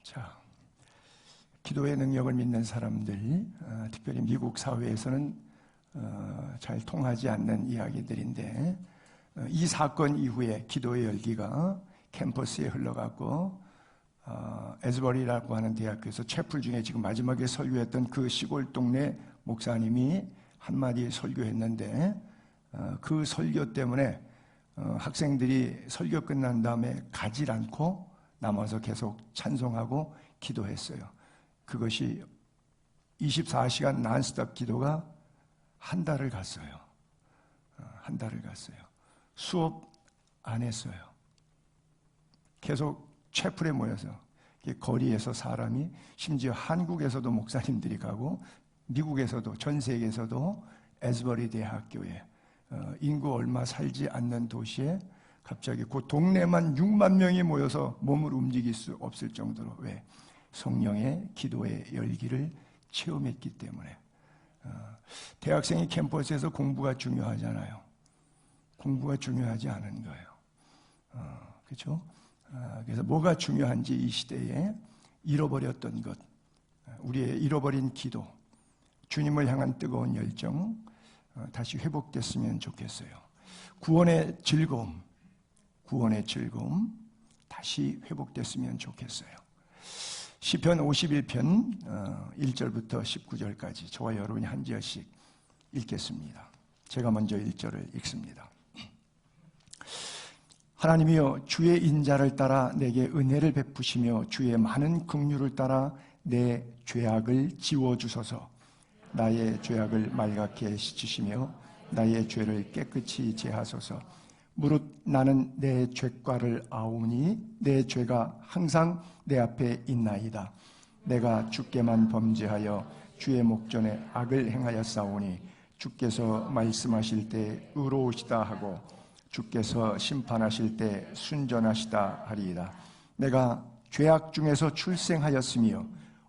자, 기도의 능력을 믿는 사람들, 특별히 미국 사회에서는 잘 통하지 않는 이야기들인데, 이 사건 이후에 기도의 열기가 캠퍼스에 흘러갔고, 에즈버리라고 하는 대학교에서 채플 중에 지금 마지막에 설교했던 그 시골 동네 목사님이 한마디 설교했는데, 그 설교 때문에 학생들이 설교 끝난 다음에 가질 않고 남아서 계속 찬송하고 기도했어요. 그것이 24시간 난스톱 기도가 한 달을 갔어요. 한 달을 갔어요. 수업 안 했어요. 계속 채플에 모여서 거리에서 사람이, 심지어 한국에서도 목사님들이 가고 미국에서도, 전 세계에서도 에즈버리 대학교에, 인구 얼마 살지 않는 도시에 갑자기 그 동네만 6만 명이 모여서 몸을 움직일 수 없을 정도로, 왜? 성령의 기도의 열기를 체험했기 때문에. 대학생이 캠퍼스에서 공부가 중요하잖아요. 공부가 중요하지 않은 거예요. 그렇죠? 그래서 뭐가 중요한지, 이 시대에 잃어버렸던 것, 우리의 잃어버린 기도, 주님을 향한 뜨거운 열정, 다시 회복됐으면 좋겠어요. 구원의 즐거움 다시 회복됐으면 좋겠어요. 시편 51편 1절부터 19절까지 저와 여러분이 한 절씩 읽겠습니다. 제가 먼저 1절을 읽습니다. 하나님이여, 주의 인자를 따라 내게 은혜를 베푸시며 주의 많은 긍휼을 따라 내 죄악을 지워주소서. 나의 죄악을 말갛게 씻으시며 나의 죄를 깨끗이 제하소서. 무릇 나는 내 죄과를 아오니 내 죄가 항상 내 앞에 있나이다. 내가 주께만 범죄하여 주의 목전에 악을 행하였사오니 주께서 말씀하실 때 의로우시다 하고 주께서 심판하실 때 순전하시다 하리이다. 내가 죄악 중에서 출생하였으며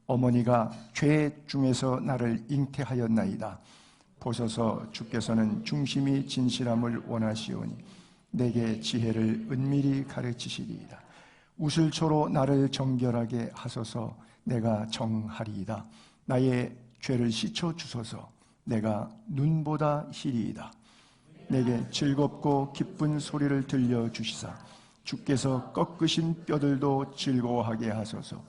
어머니가 죄 중에서 나를 잉태하였나이다. 보소서, 주께서는 중심이 진실함을 원하시오니 내게 지혜를 은밀히 가르치시리이다. 우슬초로 나를 정결하게 하소서. 내가 정하리이다. 나의 죄를 씻어 주소서. 내가 눈보다 희리이다. 내게 즐겁고 기쁜 소리를 들려주시사 주께서 꺾으신 뼈들도 즐거워하게 하소서.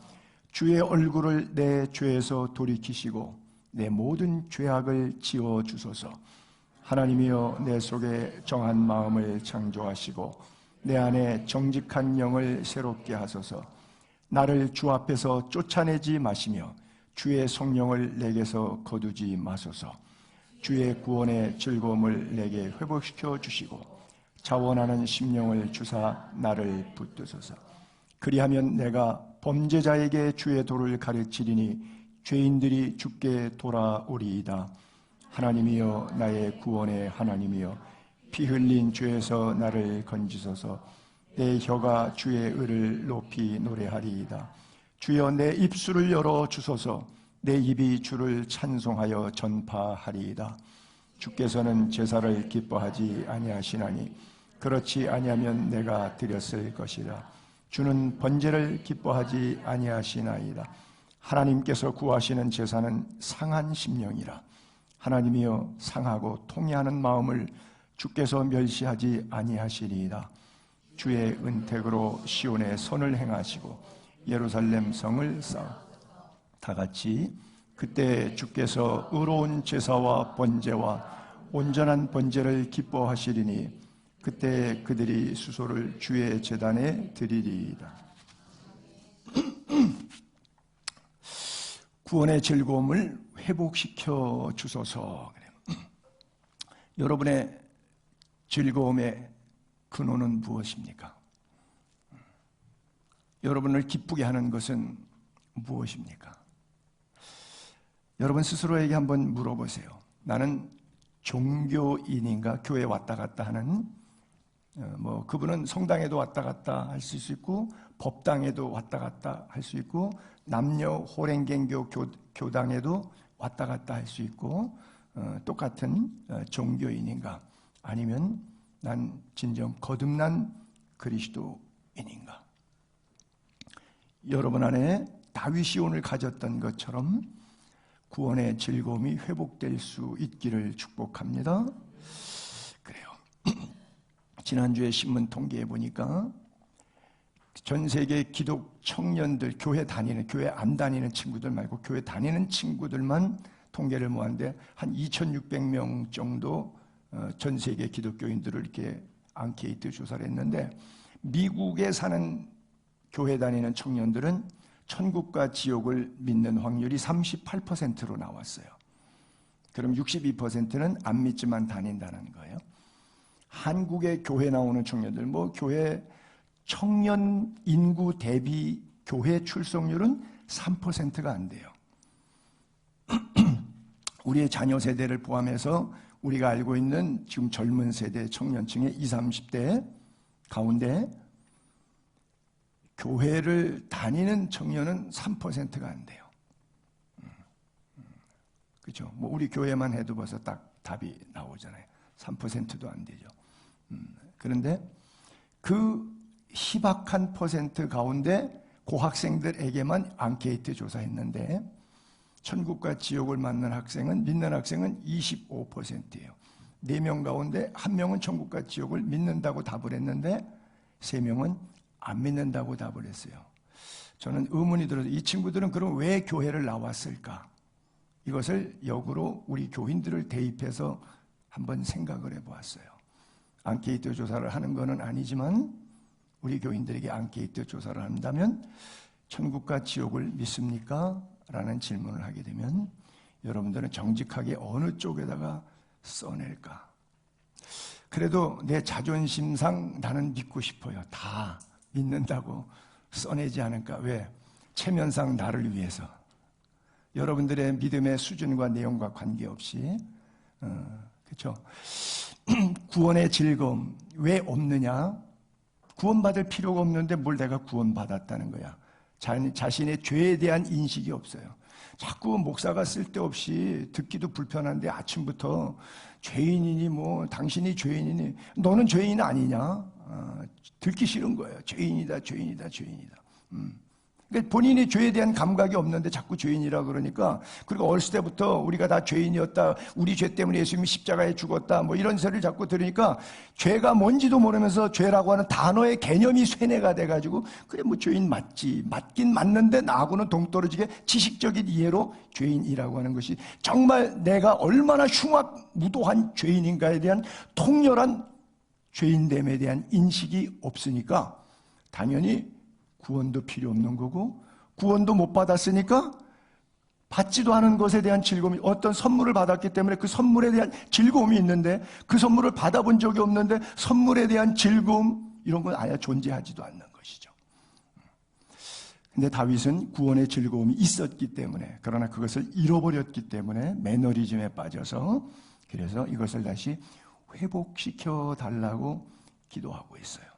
주의 얼굴을 내 죄에서 돌이키시고 내 모든 죄악을 지워주소서. 하나님이여, 내 속에 정한 마음을 창조하시고 내 안에 정직한 영을 새롭게 하소서. 나를 주 앞에서 쫓아내지 마시며 주의 성령을 내게서 거두지 마소서. 주의 구원의 즐거움을 내게 회복시켜 주시고 자원하는 심령을 주사 나를 붙드소서. 그리하면 내가 범죄자에게 주의 도를 가르치리니 죄인들이 주께 돌아오리이다. 하나님이여, 나의 구원의 하나님이여, 피 흘린 죄에서 나를 건지소서. 내 혀가 주의 의를 높이 노래하리이다. 주여, 내 입술을 열어 주소서. 내 입이 주를 찬송하여 전파하리이다. 주께서는 제사를 기뻐하지 아니하시나니 그렇지 아니하면 내가 드렸을 것이라. 주는 번제를 기뻐하지 아니하시나이다. 하나님께서 구하시는 제사는 상한 심령이라. 하나님이여, 상하고 통회하는 마음을 주께서 멸시하지 아니하시리이다. 주의 은택으로 시온의 선을 행하시고 예루살렘 성을 쌓아 다 같이 그때 주께서 의로운 제사와 번제와 온전한 번제를 기뻐하시리니 그때 그들이 수소를 주의 제단에 드리리이다. 구원의 즐거움을 회복시켜 주소서. 여러분의 즐거움의 근원은 무엇입니까? 여러분을 기쁘게 하는 것은 무엇입니까? 여러분 스스로에게 한번 물어보세요. 나는 종교인인가? 교회 왔다 갔다 하는, 그분은 성당에도 왔다 갔다 할 수 있고 법당에도 왔다 갔다 할 수 있고 남녀 호랭갱교 교당에도 왔다 갔다 할 수 있고 똑같은 종교인인가? 아니면 난 진정 거듭난 그리스도인인가? 여러분 안에 다윗이 오늘 가졌던 것처럼 구원의 즐거움이 회복될 수 있기를 축복합니다. 그래요. 지난주에 신문 통계에 보니까 전 세계 기독 청년들, 교회 안 다니는 친구들 말고 교회 다니는 친구들만 통계를 모았는데 한 2,600명 정도 전 세계 기독교인들을 이렇게 앙케이트 조사를 했는데, 미국에 사는 교회 다니는 청년들은 천국과 지옥을 믿는 확률이 38%로 나왔어요. 그럼 62%는 안 믿지만 다닌다는 거예요. 한국의 교회 나오는 청년들, 교회 청년 인구 대비 교회 출석률은 3%가 안 돼요. 우리의 자녀 세대를 포함해서 우리가 알고 있는 지금 젊은 세대 청년층의 20, 30대 가운데 교회를 다니는 청년은 3%가 안 돼요. 그렇죠? 우리 교회만 해도 벌써 딱 답이 나오잖아요. 3%도 안 되죠. 그런데 그 희박한 퍼센트 가운데 고학생들에게만 앙케이트 조사했는데 천국과 지옥을 믿는 학생은 25%예요. 4명 가운데 1명은 천국과 지옥을 믿는다고 답을 했는데 3명은 안 믿는다고 답을 했어요. 저는 의문이 들어서 이 친구들은 그럼 왜 교회를 나왔을까? 이것을 역으로 우리 교인들을 대입해서 한번 생각을 해보았어요. 앙케이트 조사를 하는 것은 아니지만 우리 교인들에게 앙케이트 조사를 한다면 천국과 지옥을 믿습니까? 라는 질문을 하게 되면 여러분들은 정직하게 어느 쪽에다가 써낼까? 그래도 내 자존심상 나는 믿고 싶어요. 다 믿는다고 써내지 않을까? 왜? 체면상 나를 위해서. 여러분들의 믿음의 수준과 내용과 관계없이 그렇죠? 구원의 즐거움 왜 없느냐? 구원받을 필요가 없는데 뭘 내가 구원받았다는 거야. 자신의 죄에 대한 인식이 없어요. 자꾸 목사가 쓸데없이 듣기도 불편한데 아침부터 죄인이니 당신이 죄인이니 너는 죄인 아니냐? 듣기 싫은 거예요. 죄인이다. 그러니까 본인이 죄에 대한 감각이 없는데 자꾸 죄인이라 그러니까, 그리고 어렸을 때부터 우리가 다 죄인이었다, 우리 죄 때문에 예수님이 십자가에 죽었다, 이런 소리를 자꾸 들으니까 죄가 뭔지도 모르면서 죄라고 하는 단어의 개념이 쇠뇌가 돼가지고 그래 죄인 맞긴 맞는데 나하고는 동떨어지게 지식적인 이해로 죄인이라고 하는 것이 정말 내가 얼마나 흉악무도한 죄인인가에 대한 통렬한 죄인됨에 대한 인식이 없으니까 당연히 구원도 필요 없는 거고, 구원도 못 받았으니까 받지도 않은 것에 대한 즐거움이, 어떤 선물을 받았기 때문에 그 선물에 대한 즐거움이 있는데 그 선물을 받아본 적이 없는데 선물에 대한 즐거움, 이런 건 아예 존재하지도 않는 것이죠. 근데 다윗은 구원의 즐거움이 있었기 때문에, 그러나 그것을 잃어버렸기 때문에 매너리즘에 빠져서, 그래서 이것을 다시 회복시켜 달라고 기도하고 있어요.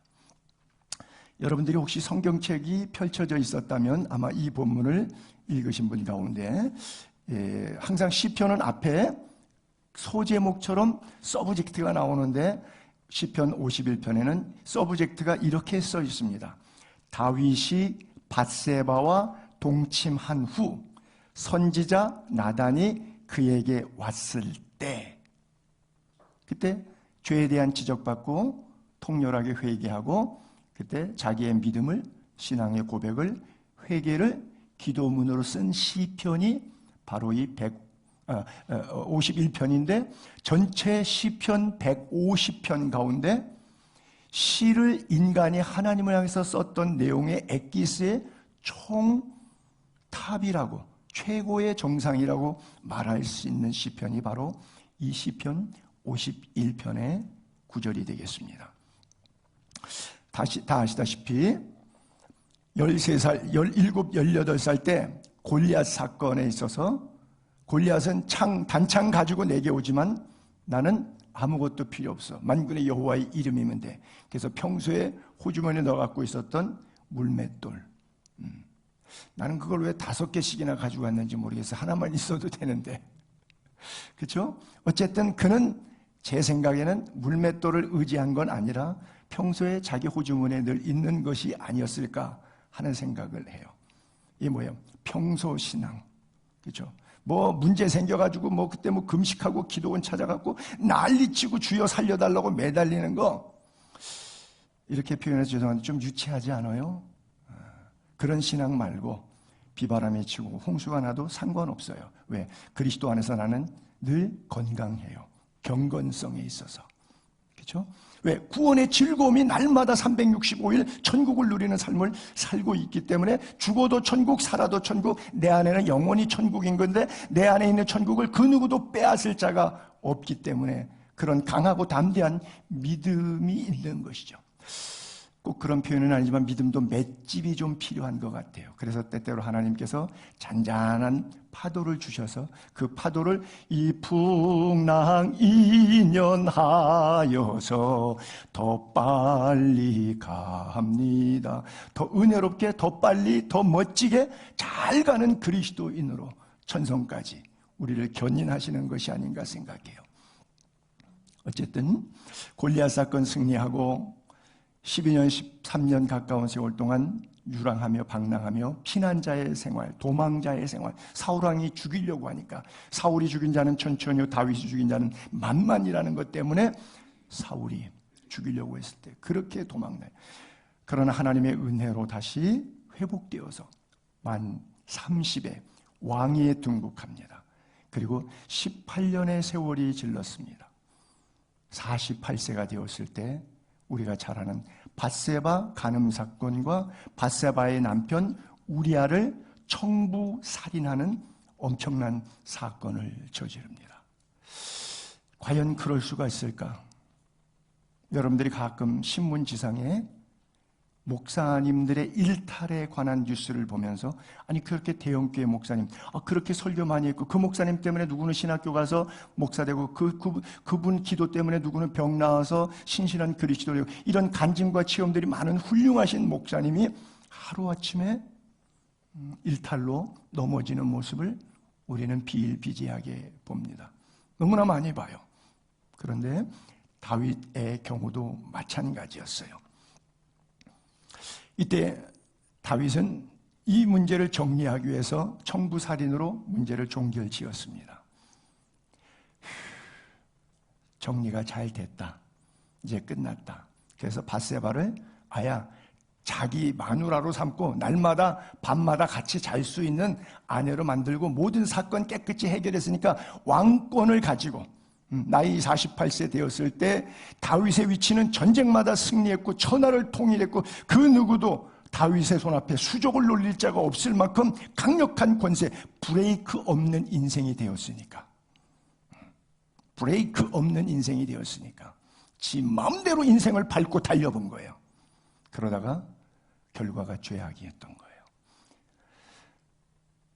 여러분들이 혹시 성경책이 펼쳐져 있었다면 아마 이 본문을 읽으신 분 가운데 항상 시편은 앞에 소제목처럼 서브젝트가 나오는데 시편 51편에는 서브젝트가 이렇게 써 있습니다. 다윗이 밧세바와 동침한 후 선지자 나단이 그에게 왔을 때, 그때 죄에 대한 지적받고 통렬하게 회개하고 그때 자기의 믿음을, 신앙의 고백을, 회개를 기도문으로 쓴 시편이 바로 이 51편인데 전체 시편 150편 가운데 시를 인간이 하나님을 향해서 썼던 내용의 엑기스의 총 탑이라고, 최고의 정상이라고 말할 수 있는 시편이 바로 이 시편 51편의 구절이 되겠습니다. 다 아시다시피 13살, 17, 18살 때 골리앗 사건에 있어서 골리앗은 단창 가지고 내게 오지만 나는 아무것도 필요 없어. 만군의 여호와의 이름이면 돼. 그래서 평소에 호주머니에 넣어 갖고 있었던 물맷돌. 나는 그걸 왜 5개씩이나 가지고 왔는지 모르겠어. 하나만 있어도 되는데. 그렇죠? 어쨌든 그는 제 생각에는 물맷돌을 의지한 건 아니라 평소에 자기 호주머니에 늘 있는 것이 아니었을까 하는 생각을 해요. 이 뭐예요? 평소 신앙. 그렇죠? 뭐 문제 생겨가지고 뭐 그때 뭐 금식하고 기도원 찾아갖고 난리치고 주여 살려달라고 매달리는 거, 이렇게 표현해서 죄송한데 좀 유치하지 않아요? 그런 신앙 말고 비바람이 치고 홍수가 나도 상관없어요. 왜? 그리스도 안에서 나는 늘 건강해요. 경건성에 있어서. 그렇죠? 왜? 구원의 즐거움이 날마다 365일 천국을 누리는 삶을 살고 있기 때문에 죽어도 천국, 살아도 천국, 내 안에는 영원히 천국인 건데 내 안에 있는 천국을 그 누구도 빼앗을 자가 없기 때문에 그런 강하고 담대한 믿음이 있는 것이죠. 꼭 그런 표현은 아니지만 믿음도 맷집이 좀 필요한 것 같아요. 그래서 때때로 하나님께서 잔잔한 파도를 주셔서 그 파도를 이 풍랑 인연하여서 더 빨리 갑니다. 더 은혜롭게, 더 빨리, 더 멋지게 잘 가는 그리스도인으로 천성까지 우리를 견인하시는 것이 아닌가 생각해요. 어쨌든 골리앗 사건 승리하고 12년, 13년 가까운 세월 동안 유랑하며 방랑하며 피난자의 생활, 도망자의 생활, 사울왕이 죽이려고 하니까 사울이 죽인 자는 천천히요 다윗이 죽인 자는 만만이라는 것 때문에 사울이 죽이려고 했을 때 그렇게 도망나요. 그러나 하나님의 은혜로 다시 회복되어서 만 30에 왕위에 등극합니다. 그리고 18년의 세월이 질렀습니다. 48세가 되었을 때 우리가 잘 아는 밧세바 간음 사건과 밧세바의 남편 우리아를 청부 살인하는 엄청난 사건을 저지릅니다. 과연 그럴 수가 있을까? 여러분들이 가끔 신문지상에 목사님들의 일탈에 관한 뉴스를 보면서 아니 그렇게 대형교회 목사님 그렇게 설교 많이 했고 그 목사님 때문에 누구는 신학교 가서 목사 되고 그분 기도 때문에 누구는 병 나와서 신실한 그리스도 되고 이런 간증과 체험들이 많은 훌륭하신 목사님이 하루아침에 일탈로 넘어지는 모습을 우리는 비일비재하게 봅니다. 너무나 많이 봐요. 그런데 다윗의 경우도 마찬가지였어요. 이때 다윗은 이 문제를 정리하기 위해서 청부살인으로 문제를 종결지었습니다. 정리가 잘 됐다. 이제 끝났다. 그래서 밧세바를 아야 자기 마누라로 삼고 날마다 밤마다 같이 잘 수 있는 아내로 만들고 모든 사건 깨끗이 해결했으니까 왕권을 가지고 나이 48세 되었을 때 다윗의 위치는 전쟁마다 승리했고 천하를 통일했고 그 누구도 다윗의 손앞에 수족을 놀릴 자가 없을 만큼 강력한 권세, 브레이크 없는 인생이 되었으니까 브레이크 없는 인생이 되었으니까 지 마음대로 인생을 밟고 달려본 거예요. 그러다가 결과가 죄악이었던 거예요.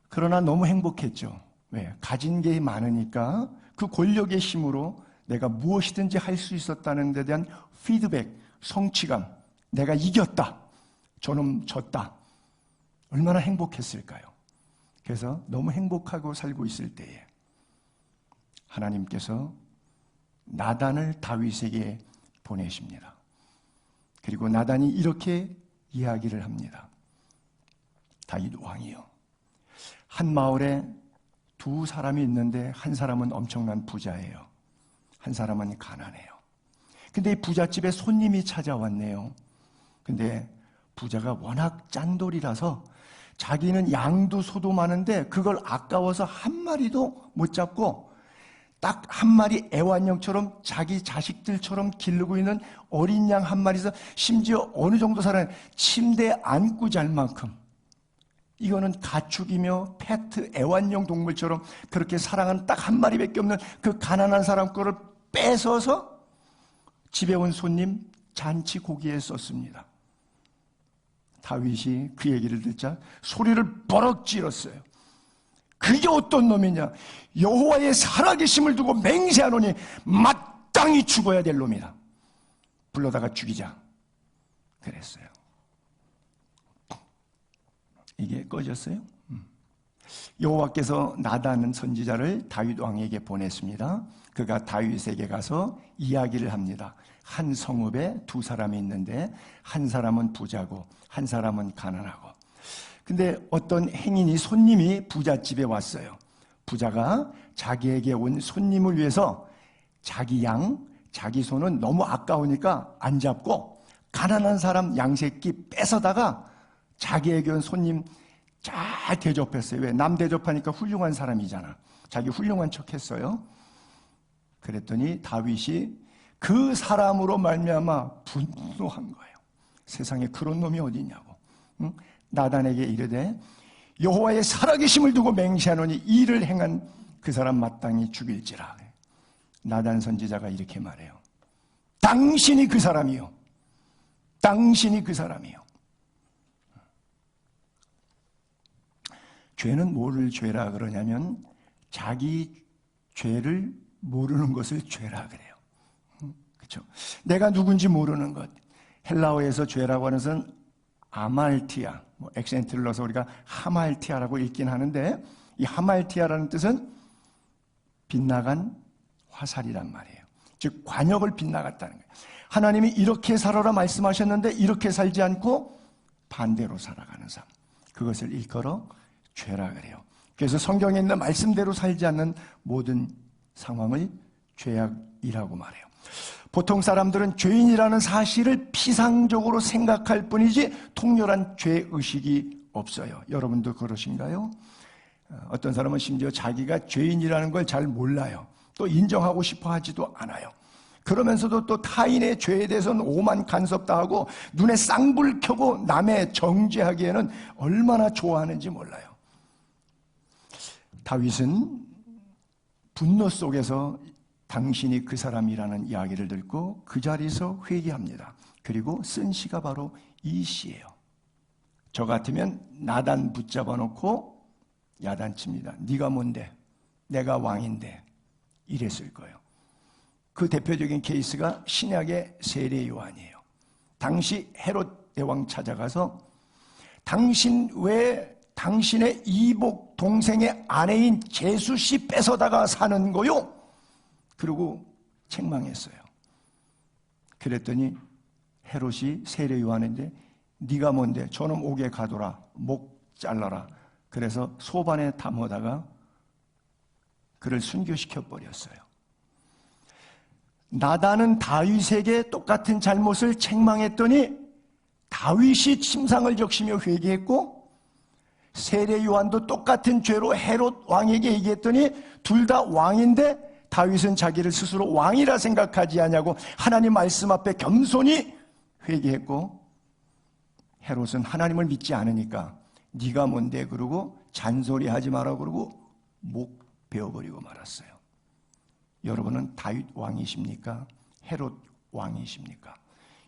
그러나 너무 행복했죠. 왜? 가진 게 많으니까 그 권력의 힘으로 내가 무엇이든지 할 수 있었다는 데 대한 피드백, 성취감, 내가 이겼다, 저놈 졌다, 얼마나 행복했을까요? 그래서 너무 행복하고 살고 있을 때에 하나님께서 나단을 다윗에게 보내십니다. 그리고 나단이 이렇게 이야기를 합니다. 다윗 왕이요, 한 마을에 두 사람이 있는데 한 사람은 엄청난 부자예요. 한 사람은 가난해요. 근데 이 부잣집에 손님이 찾아왔네요. 근데 부자가 워낙 짠돌이라서 자기는 양도 소도 많은데 그걸 아까워서 한 마리도 못 잡고 딱 한 마리 애완용처럼 자기 자식들처럼 기르고 있는 어린 양 한 마리에서 심지어 어느 정도 사는 침대에 안고 잘 만큼, 이거는 가축이며 페트 애완용 동물처럼 그렇게 사랑하는 딱 한 마리밖에 없는 그 가난한 사람 거를 뺏어서 집에 온 손님 잔치 고기에 썼습니다. 다윗이 그 얘기를 듣자 소리를 버럭 질렀어요. 그게 어떤 놈이냐? 여호와의 살아계심을 두고 맹세하노니 마땅히 죽어야 될 놈이다. 불러다가 죽이자 그랬어요. 이게 꺼졌어요? 여호와께서 나단 선지자를 다윗 왕에게 보냈습니다. 그가 다윗에게 가서 이야기를 합니다. 한 성읍에 두 사람이 있는데 한 사람은 부자고 한 사람은 가난하고, 근데 어떤 행인이 손님이 부잣집에 왔어요. 부자가 자기에게 온 손님을 위해서 자기 양, 자기 손은 너무 아까우니까 안 잡고 가난한 사람 양새끼 뺏어다가 자기에게 온 손님 잘 대접했어요. 왜? 남 대접하니까 훌륭한 사람이잖아. 자기 훌륭한 척 했어요. 그랬더니 다윗이 그 사람으로 말미암아 분노한 거예요. 세상에 그런 놈이 어디 있냐고. 응? 나단에게 이르되 여호와의 살아계심을 두고 맹세하노니 이를 행한 그 사람 마땅히 죽일지라. 나단 선지자가 이렇게 말해요. 당신이 그 사람이요. 당신이 그 사람이요. 죄는 뭐를 죄라 그러냐면 자기 죄를 모르는 것을 죄라 그래요. 그렇죠? 내가 누군지 모르는 것. 헬라어에서 죄라고 하는 것은 아말티아, 액센트를 넣어서 우리가 하말티아라고 읽긴 하는데 이 하말티아라는 뜻은 빗나간 화살이란 말이에요. 즉 관역을 빗나갔다는 거예요. 하나님이 이렇게 살아라 말씀하셨는데 이렇게 살지 않고 반대로 살아가는 삶. 그것을 일컬어 죄라 그래요. 그래서 성경에 있는 말씀대로 살지 않는 모든 상황을 죄악이라고 말해요. 보통 사람들은 죄인이라는 사실을 피상적으로 생각할 뿐이지 통렬한 죄의식이 없어요. 여러분도 그러신가요? 어떤 사람은 심지어 자기가 죄인이라는 걸 잘 몰라요. 또 인정하고 싶어 하지도 않아요. 그러면서도 또 타인의 죄에 대해서는 오만 간섭다하고 눈에 쌍불 켜고 남의 정죄하기에는 얼마나 좋아하는지 몰라요. 다윗은 분노 속에서 당신이 그 사람이라는 이야기를 듣고 그 자리에서 회개합니다. 그리고 쓴 시가 바로 이 시예요. 저 같으면 나단 붙잡아 놓고 야단칩니다. 네가 뭔데? 내가 왕인데. 이랬을 거예요. 그 대표적인 케이스가 신약의 세례 요한이에요. 당시 헤롯 대왕 찾아가서 당신 왜 당신의 이복 동생의 아내인 제수 씨 뺏어다가 사는 거요? 그리고 책망했어요. 그랬더니 헤롯이 세례 요한인데 네가 뭔데? 저놈 옥에 가둬라. 목 잘라라. 그래서 소반에 담아다가 그를 순교시켜 버렸어요. 나단은 다윗에게 똑같은 잘못을 책망했더니 다윗이 침상을 적시며 회개했고 세례 요한도 똑같은 죄로 헤롯 왕에게 얘기했더니 둘 다 왕인데 다윗은 자기를 스스로 왕이라 생각하지 않냐고 하나님 말씀 앞에 겸손히 회개했고 헤롯은 하나님을 믿지 않으니까 네가 뭔데 그러고 잔소리하지 마라 그러고 목 베어버리고 말았어요. 여러분은 다윗 왕이십니까? 헤롯 왕이십니까?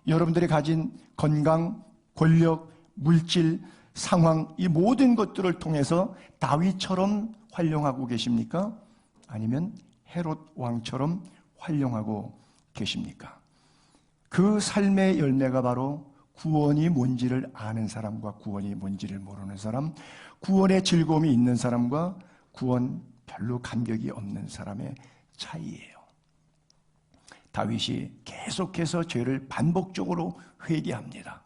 여러분들이 가진 건강, 권력, 물질, 상황 이 모든 것들을 통해서 다윗처럼 활용하고 계십니까? 아니면 헤롯 왕처럼 활용하고 계십니까? 그 삶의 열매가 바로 구원이 뭔지를 아는 사람과 구원이 뭔지를 모르는 사람, 구원의 즐거움이 있는 사람과 구원 별로 감격이 없는 사람의 차이예요. 다윗이 계속해서 죄를 반복적으로 회개합니다.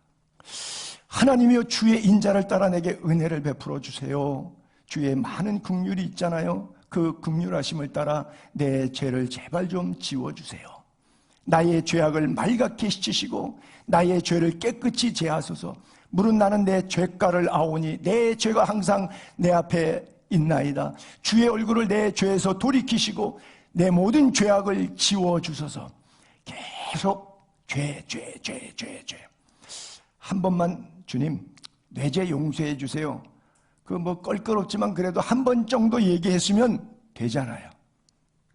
하나님이여 주의 인자를 따라 내게 은혜를 베풀어 주세요. 주의 많은 긍휼이 있잖아요. 그 긍휼하심을 따라 내 죄를 제발 좀 지워주세요. 나의 죄악을 말갛게 씻으시고 나의 죄를 깨끗이 제하소서. 물은 나는 내 죄가를 아오니 내 죄가 항상 내 앞에 있나이다. 주의 얼굴을 내 죄에서 돌이키시고 내 모든 죄악을 지워주소서. 계속 죄. 한 번만 주님 뇌죄 용서해 주세요. 그 뭐 껄끄럽지만 그래도 한 번 정도 얘기했으면 되잖아요.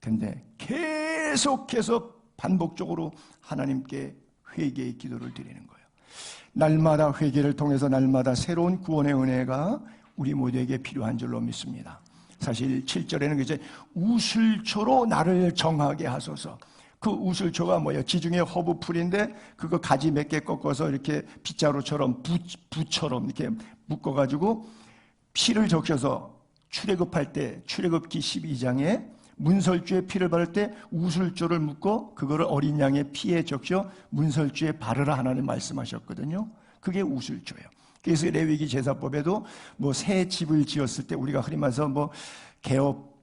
근데 계속해서 반복적으로 하나님께 회개의 기도를 드리는 거예요. 날마다 회개를 통해서 날마다 새로운 구원의 은혜가 우리 모두에게 필요한 줄로 믿습니다. 사실 7절에는 이제 우슬초로 나를 정하게 하소서. 그 우슬초가 뭐예요? 지중해 허브풀인데 그거 가지 몇 개 꺾어서 이렇게 빗자루처럼 부처럼 이렇게 묶어가지고 피를 적셔서 출애굽할 때 출애굽기 12장에 문설주에 피를 바를 때 우슬조를 묶어 그거를 어린 양의 피에 적셔 문설주에 바르라 하나님 말씀하셨거든요. 그게 우슬조예요. 그래서 레위기 제사법에도 뭐 새 집을 지었을 때 우리가 흔히 말해서 뭐 개업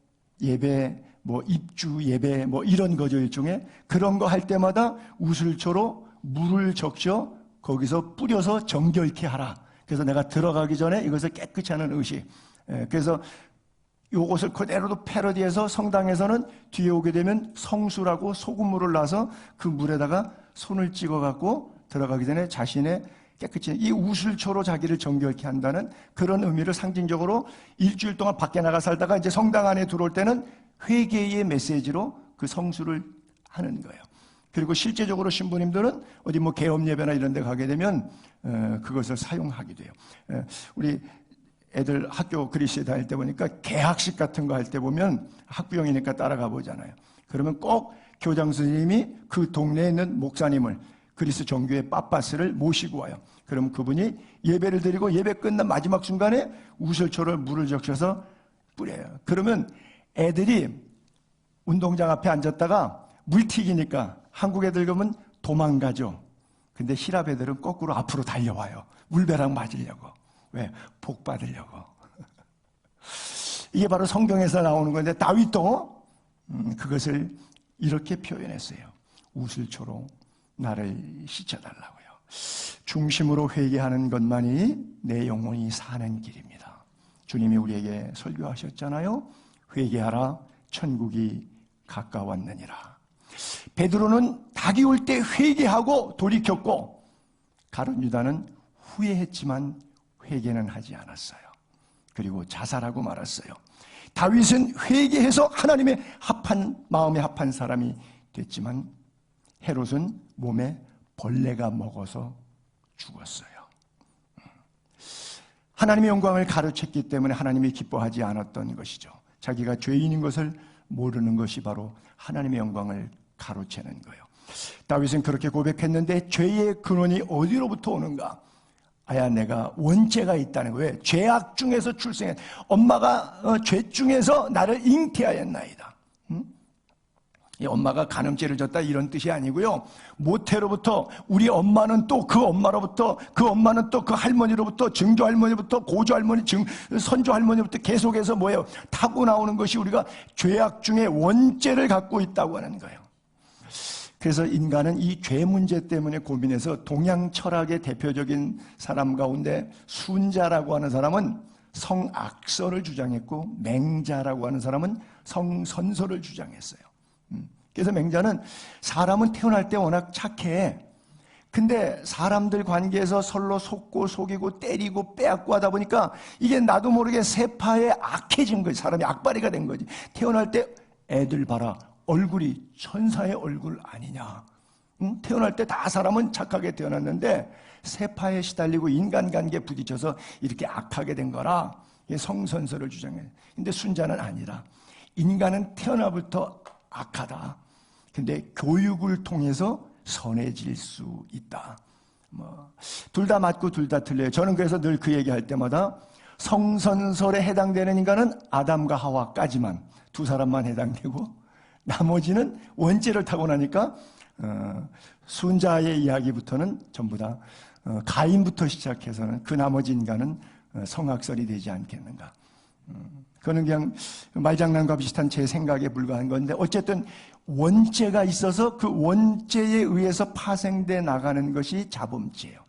예배, 뭐 입주 예배, 뭐 이런 거죠. 일종의 그런 거 할 때마다 우슬초로 물을 적셔 거기서 뿌려서 정결케 하라. 그래서 내가 들어가기 전에 이것을 깨끗이 하는 의식. 그래서 이것을 그대로도 패러디해서 성당에서는 뒤에 오게 되면 성수라고 소금물을 놔서 그 물에다가 손을 찍어갖고 들어가기 전에 자신의 깨끗이 이 우슬초로 자기를 정결케 한다는 그런 의미를 상징적으로 일주일 동안 밖에 나가 살다가 이제 성당 안에 들어올 때는 회개의 메시지로 그 성수를 하는 거예요. 그리고 실제적으로 신부님들은 어디 뭐 개업 예배나 이런 데 가게 되면 그것을 사용하게 돼요. 우리 애들 학교 그리스에 다닐 때 보니까 개학식 같은 거 할 때 보면 학부형이니까 따라가 보잖아요. 그러면 꼭 교장 선생님이 그 동네에 있는 목사님을 그리스 정교회 빠빠스를 모시고 와요. 그럼 그분이 예배를 드리고 예배 끝난 마지막 순간에 우슬초를 물을 적셔서 뿌려요. 그러면 애들이 운동장 앞에 앉았다가 물 튀기니까 한국 애들 그러면 도망가죠. 근데 히랍 애들은 거꾸로 앞으로 달려와요. 물배랑 맞으려고. 왜? 복 받으려고. 이게 바로 성경에서 나오는 건데 다윗도 그것을 이렇게 표현했어요. 우슬초로 나를 씻어달라고요. 중심으로 회개하는 것만이 내 영혼이 사는 길입니다. 주님이 우리에게 설교하셨잖아요. 회개하라 천국이 가까웠느니라. 베드로는 닭이 올 때 회개하고 돌이켰고 가룟 유다는 후회했지만 회개는 하지 않았어요. 그리고 자살하고 말았어요. 다윗은 회개해서 하나님의 마음에 합한 사람이 됐지만 헤롯은 몸에 벌레가 먹어서 죽었어요. 하나님의 영광을 가로챘기 때문에 하나님이 기뻐하지 않았던 것이죠. 자기가 죄인인 것을 모르는 것이 바로 하나님의 영광을 가로채는 거예요. 다윗은 그렇게 고백했는데 죄의 근원이 어디로부터 오는가? 아야 내가 원죄가 있다는 거예요. 왜? 죄악 중에서 출생한 엄마가 죄 중에서 나를 잉태하였나이다. 이 엄마가 간음죄를 졌다 이런 뜻이 아니고요. 모태로부터 우리 엄마는 또 그 엄마로부터 그 엄마는 또 그 할머니로부터 증조 할머니부터 고조 할머니 선조 할머니부터 계속해서 뭐예요? 타고 나오는 것이 우리가 죄악 중에 원죄를 갖고 있다고 하는 거예요. 그래서 인간은 이 죄 문제 때문에 고민해서 동양 철학의 대표적인 사람 가운데 순자라고 하는 사람은 성악설을 주장했고 맹자라고 하는 사람은 성선설을 주장했어요. 그래서 맹자는 사람은 태어날 때 워낙 착해. 근데 사람들 관계에서 서로 속고 속이고 때리고 빼앗고 하다 보니까 이게 나도 모르게 세파에 악해진 거지. 사람이 악바리가 된 거지. 태어날 때 애들 봐라. 얼굴이 천사의 얼굴 아니냐. 응? 태어날 때 다 사람은 착하게 태어났는데 세파에 시달리고 인간관계에 부딪혀서 이렇게 악하게 된 거라. 이게 성선설을 주장해. 근데 순자는 아니라 인간은 태어나부터 악하다. 근데 교육을 통해서 선해질 수 있다. 둘 다 맞고 둘 다 틀려요. 저는 그래서 늘 그 얘기할 때마다 성선설에 해당되는 인간은 아담과 하와까지만 두 사람만 해당되고 나머지는 원죄를 타고나니까 순자의 이야기부터는 전부 다 가인부터 시작해서는 그 나머지 인간은 성악설이 되지 않겠는가. 그거는 그냥 말장난과 비슷한 제 생각에 불과한 건데 어쨌든 원죄가 있어서 그 원죄에 의해서 파생돼 나가는 것이 자범죄예요.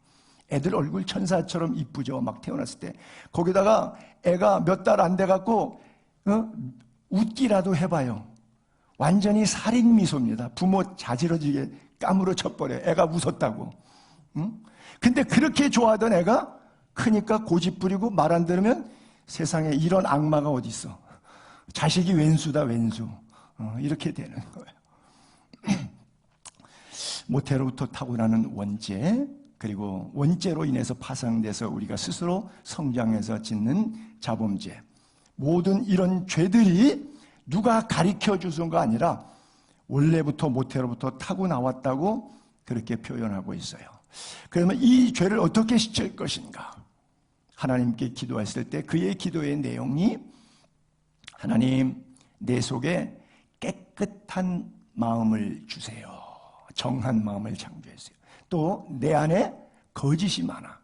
애들 얼굴 천사처럼 이쁘죠. 막 태어났을 때. 거기다가 애가 몇 달 안 돼갖고 웃기라도 해봐요. 완전히 살인 미소입니다. 부모 자지러지게 까무러 쳐버려요. 애가 웃었다고. 응? 근데 그렇게 좋아하던 애가 크니까 고집 부리고 말 안 들으면 세상에 이런 악마가 어디 있어. 자식이 왼수다 왼수. 이렇게 되는 거예요. 모태로부터 타고나는 원죄, 그리고 원죄로 인해서 파생돼서 우리가 스스로 성장해서 짓는 자범죄. 모든 이런 죄들이 누가 가르쳐 주는 거 아니라 원래부터 모태로부터 타고 나왔다고 그렇게 표현하고 있어요. 그러면 이 죄를 어떻게 씻을 것인가? 하나님께 기도했을 때 그의 기도의 내용이 하나님 내 속에 깨끗한 마음을 주세요. 정한 마음을 창조했어요. 또 내 안에 거짓이 많아.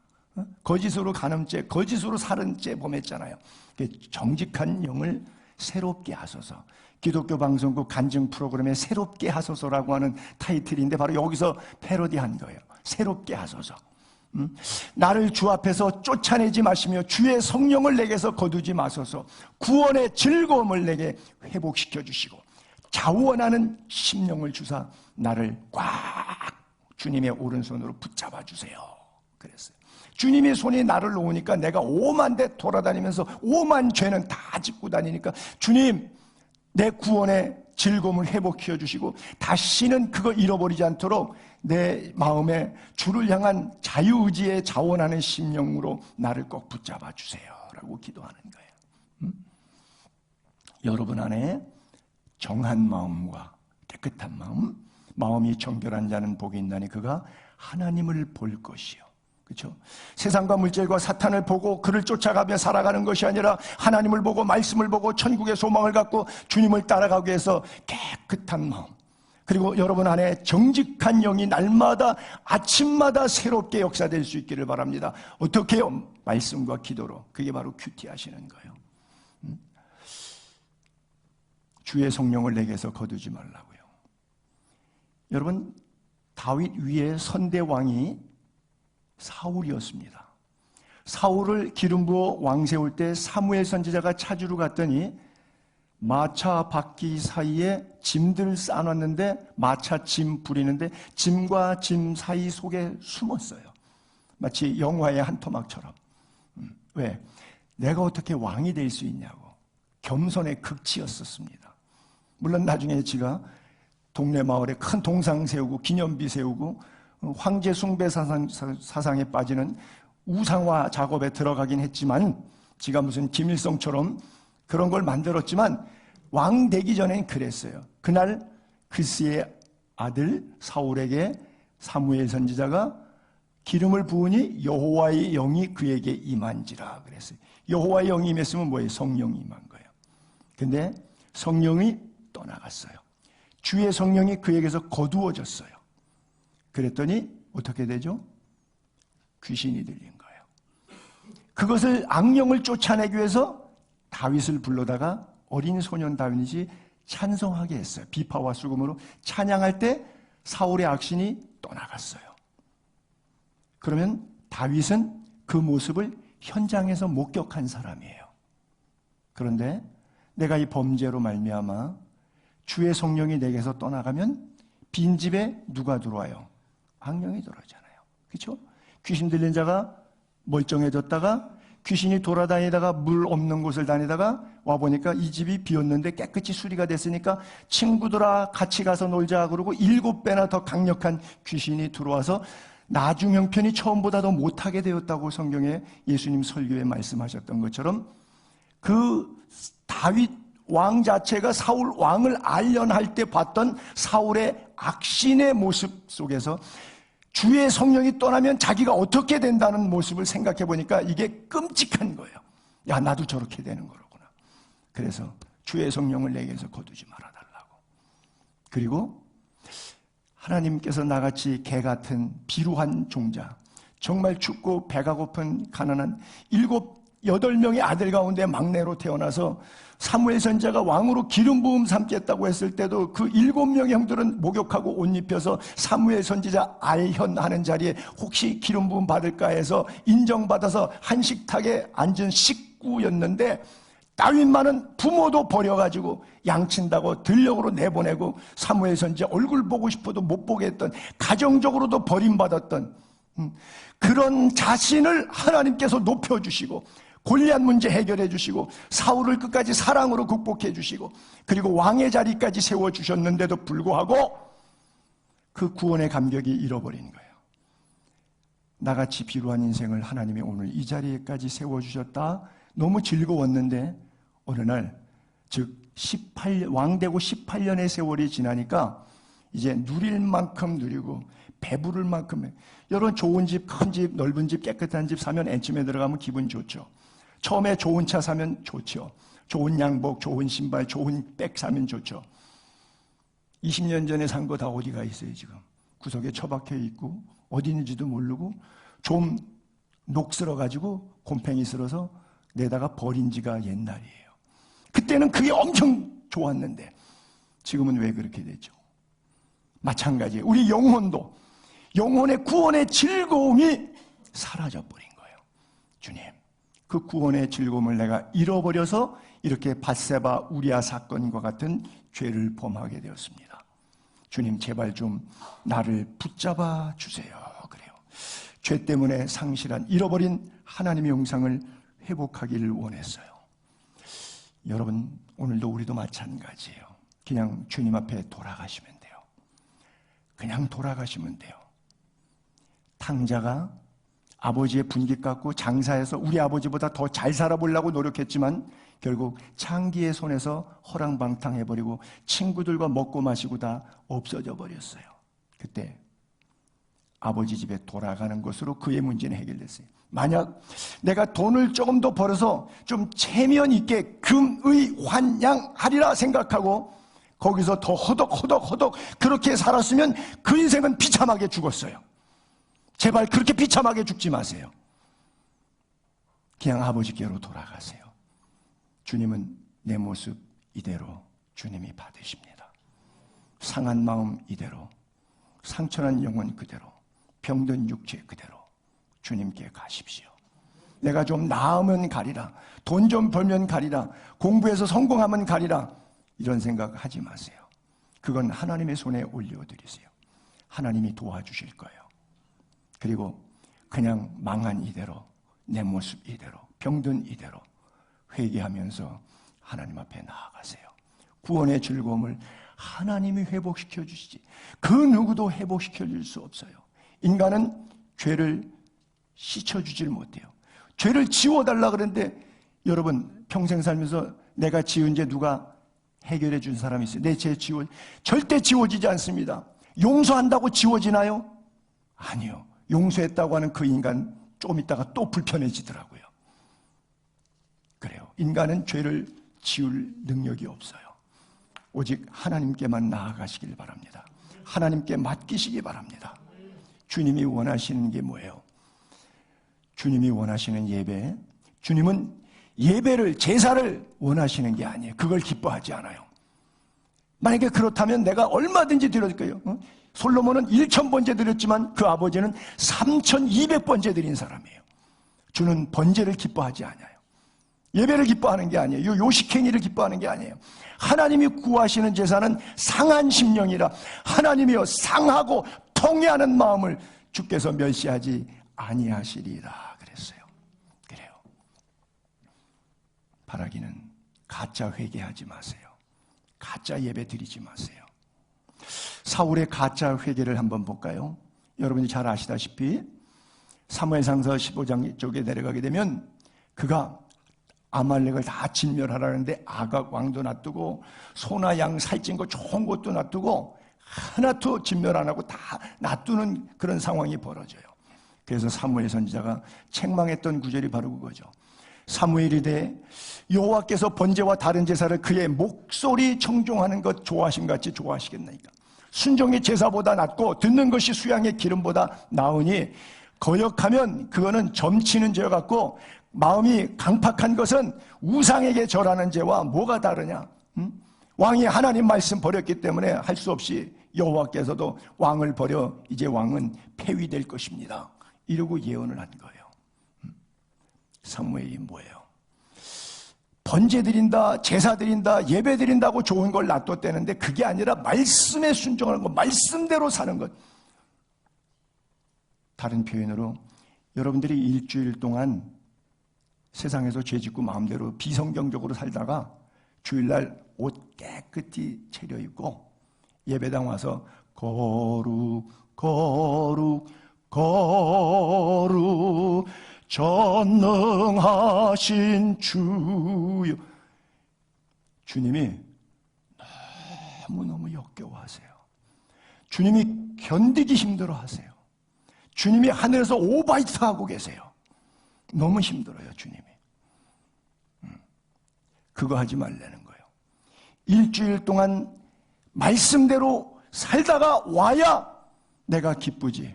거짓으로 간음죄, 거짓으로 살인죄 범했잖아요. 정직한 영을 새롭게 하소서. 기독교 방송국 간증 프로그램에 새롭게 하소서라고 하는 타이틀인데 바로 여기서 패러디한 거예요. 새롭게 하소서. 나를 주 앞에서 쫓아내지 마시며 주의 성령을 내게서 거두지 마소서. 구원의 즐거움을 내게 회복시켜 주시고 자원하는 심령을 주사 나를 꽉 주님의 오른손으로 붙잡아 주세요. 그랬어요. 주님의 손이 나를 놓으니까 내가 오만 대 돌아다니면서 오만 죄는 다 짓고 다니니까 주님 내 구원의 즐거움을 회복시켜 주시고 다시는 그거 잃어버리지 않도록 내 마음에 주를 향한 자유의지에 자원하는 심령으로 나를 꼭 붙잡아 주세요 라고 기도하는 거예요. 여러분 안에 정한 마음과 깨끗한 마음, 마음이 정결한 자는 복이 있나니 그가 하나님을 볼 것이요. 그렇죠? 세상과 물질과 사탄을 보고 그를 쫓아가며 살아가는 것이 아니라 하나님을 보고 말씀을 보고 천국의 소망을 갖고 주님을 따라가기 위해서 깨끗한 마음, 그리고 여러분 안에 정직한 영이 날마다 아침마다 새롭게 역사될 수 있기를 바랍니다. 어떻게요? 말씀과 기도로. 그게 바로 큐티 하시는 거예요. 주의 성령을 내게서 거두지 말라고요. 여러분, 다윗 위에 선대왕이 사울이었습니다. 사울을 기름 부어 왕 세울 때 사무엘 선지자가 찾으러 갔더니 마차 바퀴 사이에 짐들 쌓아놨는데 마차 짐 부리는데 짐과 짐 사이 속에 숨었어요. 마치 영화의 한 토막처럼. 왜? 내가 어떻게 왕이 될 수 있냐고. 겸손의 극치였었습니다. 물론 나중에 지가 동네 마을에 큰 동상 세우고 기념비 세우고 황제 숭배 사상에 빠지는 우상화 작업에 들어가긴 했지만 지가 무슨 김일성처럼 그런 걸 만들었지만 왕 되기 전엔 그랬어요. 그날 그스의 아들 사울에게 사무엘 선지자가 기름을 부으니 여호와의 영이 그에게 임한지라 그랬어요. 여호와의 영이 임했으면 뭐예요? 성령이 임한 거예요. 근데 성령이 떠나갔어요. 주의 성령이 그에게서 거두어졌어요. 그랬더니 어떻게 되죠? 귀신이 들린 거예요. 그것을 악령을 쫓아내기 위해서 다윗을 불러다가 어린 소년 다윗이 찬송하게 했어요. 비파와 수금으로 찬양할 때 사울의 악신이 떠나갔어요. 그러면 다윗은 그 모습을 현장에서 목격한 사람이에요. 그런데 내가 이 범죄로 말미암아 주의 성령이 내게서 떠나가면 빈집에 누가 들어와요? 악령이 들어오잖아요. 그렇죠? 귀신 들린 자가 멀쩡해졌다가 귀신이 돌아다니다가 물 없는 곳을 다니다가 와보니까 이 집이 비었는데 깨끗이 수리가 됐으니까 친구들아 같이 가서 놀자 그러고 7배나 더 강력한 귀신이 들어와서 나중 형편이 처음보다 더 못하게 되었다고 성경에 예수님 설교에 말씀하셨던 것처럼 그 다윗 왕 자체가 사울 왕을 알련할 때 봤던 사울의 악신의 모습 속에서 주의 성령이 떠나면 자기가 어떻게 된다는 모습을 생각해 보니까 이게 끔찍한 거예요. 야, 나도 저렇게 되는 거로구나. 그래서 주의 성령을 내게서 거두지 말아달라고. 그리고 하나님께서 나같이 개 같은 비루한 종자, 정말 춥고 배가 고픈 가난한 7, 8명의 아들 가운데 막내로 태어나서 사무엘 선지자가 왕으로 기름 부음 삼겠다고 했을 때도 그 7명의 형들은 목욕하고 옷 입혀서 사무엘 선지자 알현하는 자리에 혹시 기름 부음 받을까 해서 인정받아서 한식탁에 앉은 식구였는데 다윗만은 부모도 버려가지고 양친다고 들녘으로 내보내고 사무엘 선지자 얼굴 보고 싶어도 못 보게 했던, 가정적으로도 버림받았던 그런 자신을 하나님께서 높여주시고 골리앗 문제 해결해 주시고 사울을 끝까지 사랑으로 극복해 주시고 그리고 왕의 자리까지 세워주셨는데도 불구하고 그 구원의 감격이 잃어버린 거예요. 나같이 비루한 인생을 하나님이 오늘 이 자리에까지 세워주셨다. 너무 즐거웠는데 어느 날, 즉 왕되고 18년의 세월이 지나니까 이제 누릴 만큼 누리고 배부를 만큼, 여러분 좋은 집, 큰 집, 넓은 집, 깨끗한 집 사면 앤침에 들어가면 기분 좋죠. 처음에 좋은 차 사면 좋죠. 좋은 양복, 좋은 신발, 좋은 백 사면 좋죠. 20년 전에 산 거 다 어디가 있어요 지금. 구석에 처박혀 있고 어디 있는지도 모르고 좀 녹슬어가지고 곰팡이 슬어서 내다가 버린 지가 옛날이에요. 그때는 그게 엄청 좋았는데 지금은 왜 그렇게 되죠? 마찬가지예요. 우리 영혼도, 영혼의 구원의 즐거움이 사라져버린 거예요. 주님, 그 구원의 즐거움을 내가 잃어버려서 이렇게 밧세바 우리아 사건과 같은 죄를 범하게 되었습니다. 주님, 제발 좀 나를 붙잡아 주세요. 그래요. 죄 때문에 상실한, 잃어버린 하나님의 영상을 회복하기를 원했어요. 여러분, 오늘도 우리도 마찬가지예요. 그냥 주님 앞에 돌아가시면 돼요. 그냥 돌아가시면 돼요. 탕자가 아버지의 분깃 갖고 장사해서 우리 아버지보다 더 잘 살아보려고 노력했지만 결국 창기의 손에서 허랑방탕해버리고 친구들과 먹고 마시고 다 없어져 버렸어요. 그때 아버지 집에 돌아가는 것으로 그의 문제는 해결됐어요. 만약 내가 돈을 조금 더 벌어서 좀 체면 있게 금의 환양하리라 생각하고 거기서 더 허덕 그렇게 살았으면 그 인생은 비참하게 죽었어요. 제발 그렇게 비참하게 죽지 마세요. 그냥 아버지께로 돌아가세요. 주님은 내 모습 이대로 주님이 받으십니다. 상한 마음 이대로, 상처난 영혼 그대로, 병든 육체 그대로 주님께 가십시오. 내가 좀 나으면 가리라, 돈 좀 벌면 가리라, 공부해서 성공하면 가리라, 이런 생각 하지 마세요. 그건 하나님의 손에 올려드리세요. 하나님이 도와주실 거예요. 그리고 그냥 망한 이대로, 내 모습 이대로, 병든 이대로 회개하면서 하나님 앞에 나아가세요. 구원의 즐거움을 하나님이 회복시켜 주시지 그 누구도 회복시켜 줄 수 없어요. 인간은 죄를 씻어주질 못해요. 죄를 지워달라 그러는데 여러분, 평생 살면서 내가 지은 죄 누가 해결해 준 사람이 있어요? 내 죄 절대 지워지지 않습니다. 용서한다고 지워지나요? 아니요. 용서했다고 하는 그 인간 조금 있다가 또 불편해지더라고요. 그래요. 인간은 죄를 지울 능력이 없어요. 오직 하나님께만 나아가시길 바랍니다. 하나님께 맡기시기 바랍니다. 주님이 원하시는 게 뭐예요? 주님이 원하시는 예배, 주님은 예배를, 제사를 원하시는 게 아니에요. 그걸 기뻐하지 않아요. 만약에 그렇다면 내가 얼마든지 드릴 거예요. 솔로몬은 1000번째 드렸지만 그 아버지는 3200번째 드린 사람이에요. 주는 번제를 기뻐하지 않아요. 예배를 기뻐하는 게 아니에요. 요식행위를 기뻐하는 게 아니에요. 하나님이 구하시는 제사는 상한 심령이라, 하나님이여 상하고 통회하는 마음을 주께서 멸시하지 아니하시리라 그랬어요. 그래요. 바라기는 가짜 회개하지 마세요. 가짜 예배 드리지 마세요. 사울의 가짜 회개를 한번 볼까요? 여러분이 잘 아시다시피 사무엘상서 15장 쪽에 내려가게 되면 그가 아말렉을 다 진멸하라는데 아각 왕도 놔두고 소나 양 살찐 거 좋은 것도 놔두고 하나도 진멸 안 하고 다 놔두는 그런 상황이 벌어져요. 그래서 사무엘 선지자가 책망했던 구절이 바로 그거죠. 사무엘이 되 여호와께서 번제와 다른 제사를 그의 목소리 청종하는 것 좋아하심같이 좋아하시겠나이까. 순종이 제사보다 낫고 듣는 것이 수양의 기름보다 나으니 거역하면 그거는 점치는 죄 같고 마음이 강팍한 것은 우상에게 절하는 죄와 뭐가 다르냐? 왕이 하나님 말씀 버렸기 때문에 할 수 없이 여호와께서도 왕을 버려 이제 왕은 폐위될 것입니다. 이러고 예언을 한 거예요. 사무엘이 뭐예요? 번제 드린다, 제사 드린다, 예배 드린다고 좋은 걸 놔뒀다는데 그게 아니라 말씀에 순종하는 것, 말씀대로 사는 것. 다른 표현으로 여러분들이 일주일 동안 세상에서 죄짓고 마음대로 비성경적으로 살다가 주일날 옷 깨끗이 차려입고 예배당 와서 거룩 거룩 거룩 전능하신 주여. 주님이 너무너무 역겨워하세요. 주님이 견디기 힘들어하세요. 주님이 하늘에서 오바이트 하고 계세요. 너무 힘들어요, 주님이. 그거 하지 말라는 거예요. 일주일 동안 말씀대로 살다가 와야 내가 기쁘지.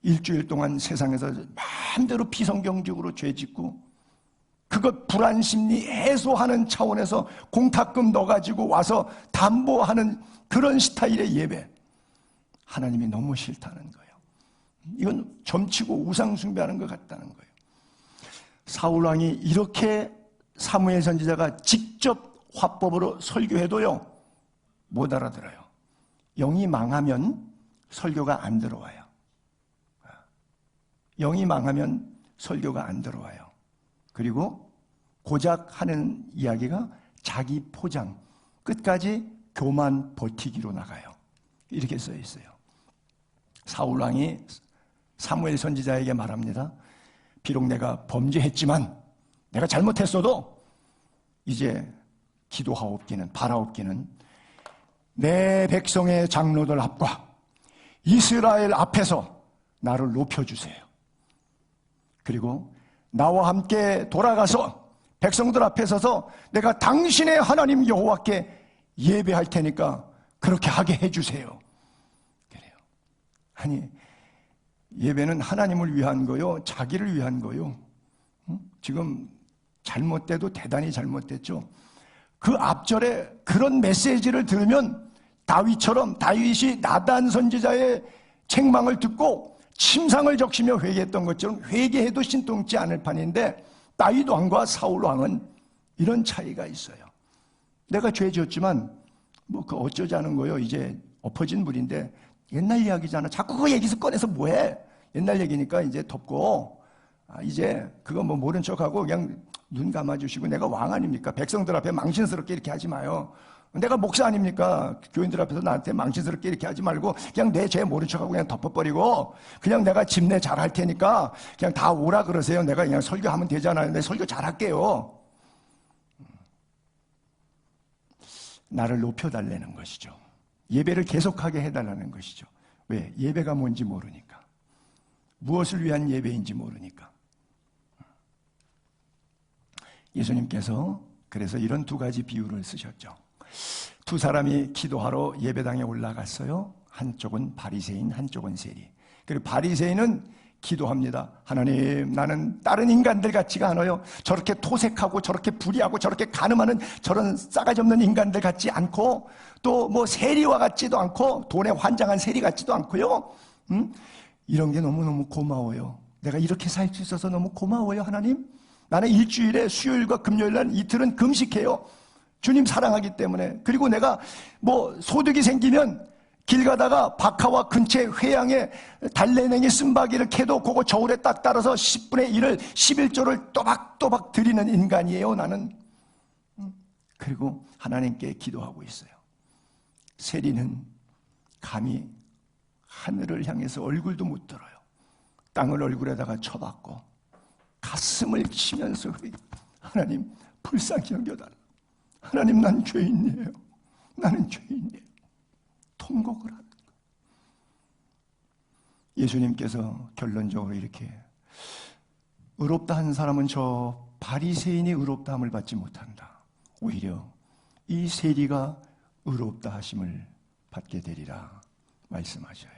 일주일 동안 세상에서 막 마음대로 비성경적으로 죄 짓고 그것 불안심리 해소하는 차원에서 공탁금 넣어가지고 와서 담보하는 그런 스타일의 예배, 하나님이 너무 싫다는 거예요. 이건 점치고 우상 숭배하는 것 같다는 거예요. 사울왕이 이렇게 사무엘 선지자가 직접 화법으로 설교해도요 못 알아들어요. 영이 망하면 설교가 안 들어와요. 영이 망하면 설교가 안 들어와요. 그리고 고작 하는 이야기가 자기 포장, 끝까지 교만 버티기로 나가요. 이렇게 써 있어요. 사울왕이 사무엘 선지자에게 말합니다. 비록 내가 범죄했지만, 내가 잘못했어도 이제 기도하옵기는, 바라옵기는 내 백성의 장로들 앞과 이스라엘 앞에서 나를 높여주세요. 그리고 나와 함께 돌아가서 백성들 앞에 서서 내가 당신의 하나님 여호와께 예배할 테니까 그렇게 하게 해주세요. 그래요. 아니, 예배는 하나님을 위한 거요, 자기를 위한 거요. 지금 잘못돼도 대단히 잘못됐죠. 그 앞절에 그런 메시지를 들으면 다윗처럼, 다윗이 나단 선지자의 책망을 듣고 침상을 적시며 회개했던 것처럼 회개해도 신통치 않을 판인데, 다윗 왕과 사울 왕은 이런 차이가 있어요. 내가 죄 지었지만 뭐 그 어쩌자는 거요. 이제 엎어진 물인데 옛날 이야기잖아. 자꾸 그 얘기서 꺼내서 뭐해? 옛날 얘기니까 이제 덮고, 이제 그거 뭐 모른 척하고 그냥 눈 감아주시고, 내가 왕 아닙니까? 백성들 앞에 망신스럽게 이렇게 하지 마요. 내가 목사 아닙니까? 교인들 앞에서 나한테 망신스럽게 이렇게 하지 말고 그냥 내 죄 모른 척하고 그냥 덮어버리고, 그냥 내가 집내 잘할 테니까 그냥 다 오라 그러세요. 내가 그냥 설교하면 되잖아요. 내 설교 잘할게요. 나를 높여달라는 것이죠. 예배를 계속하게 해달라는 것이죠. 왜? 예배가 뭔지 모르니까. 무엇을 위한 예배인지 모르니까. 예수님께서 그래서 이런 두 가지 비유를 쓰셨죠. 두 사람이 기도하러 예배당에 올라갔어요. 한쪽은 바리새인, 한쪽은 세리. 그리고 바리새인은 기도합니다. 하나님, 나는 다른 인간들 같지가 않아요. 저렇게 토색하고 저렇게 불의하고 저렇게 간음하는 저런 싸가지 없는 인간들 같지 않고, 또 뭐 세리와 같지도 않고, 돈에 환장한 세리 같지도 않고요. 이런 게 너무너무 고마워요. 내가 이렇게 살 수 있어서 너무 고마워요, 하나님. 나는 일주일에 수요일과 금요일날 이틀은 금식해요. 주님 사랑하기 때문에. 그리고 내가 뭐 소득이 생기면 길 가다가 박하와 근처에 회양에 달래냉이 쓴바귀를 캐도 그거 저울에 딱 따라서 10분의 1을 11조를 또박또박 드리는 인간이에요, 나는. 그리고 하나님께 기도하고 있어요. 세리는 감히 하늘을 향해서 얼굴도 못 들어요. 땅을 얼굴에다가 쳐박고 가슴을 치면서 하나님 불쌍히 여겨달라. 하나님, 난 죄인이에요. 나는 죄인이에요. 통곡을 하는 거예요. 예수님께서 결론적으로 이렇게, 의롭다 한 사람은 저 바리새인이 의롭다함을 받지 못한다. 오히려 이 세리가 의롭다 하심을 받게 되리라 말씀하셔요.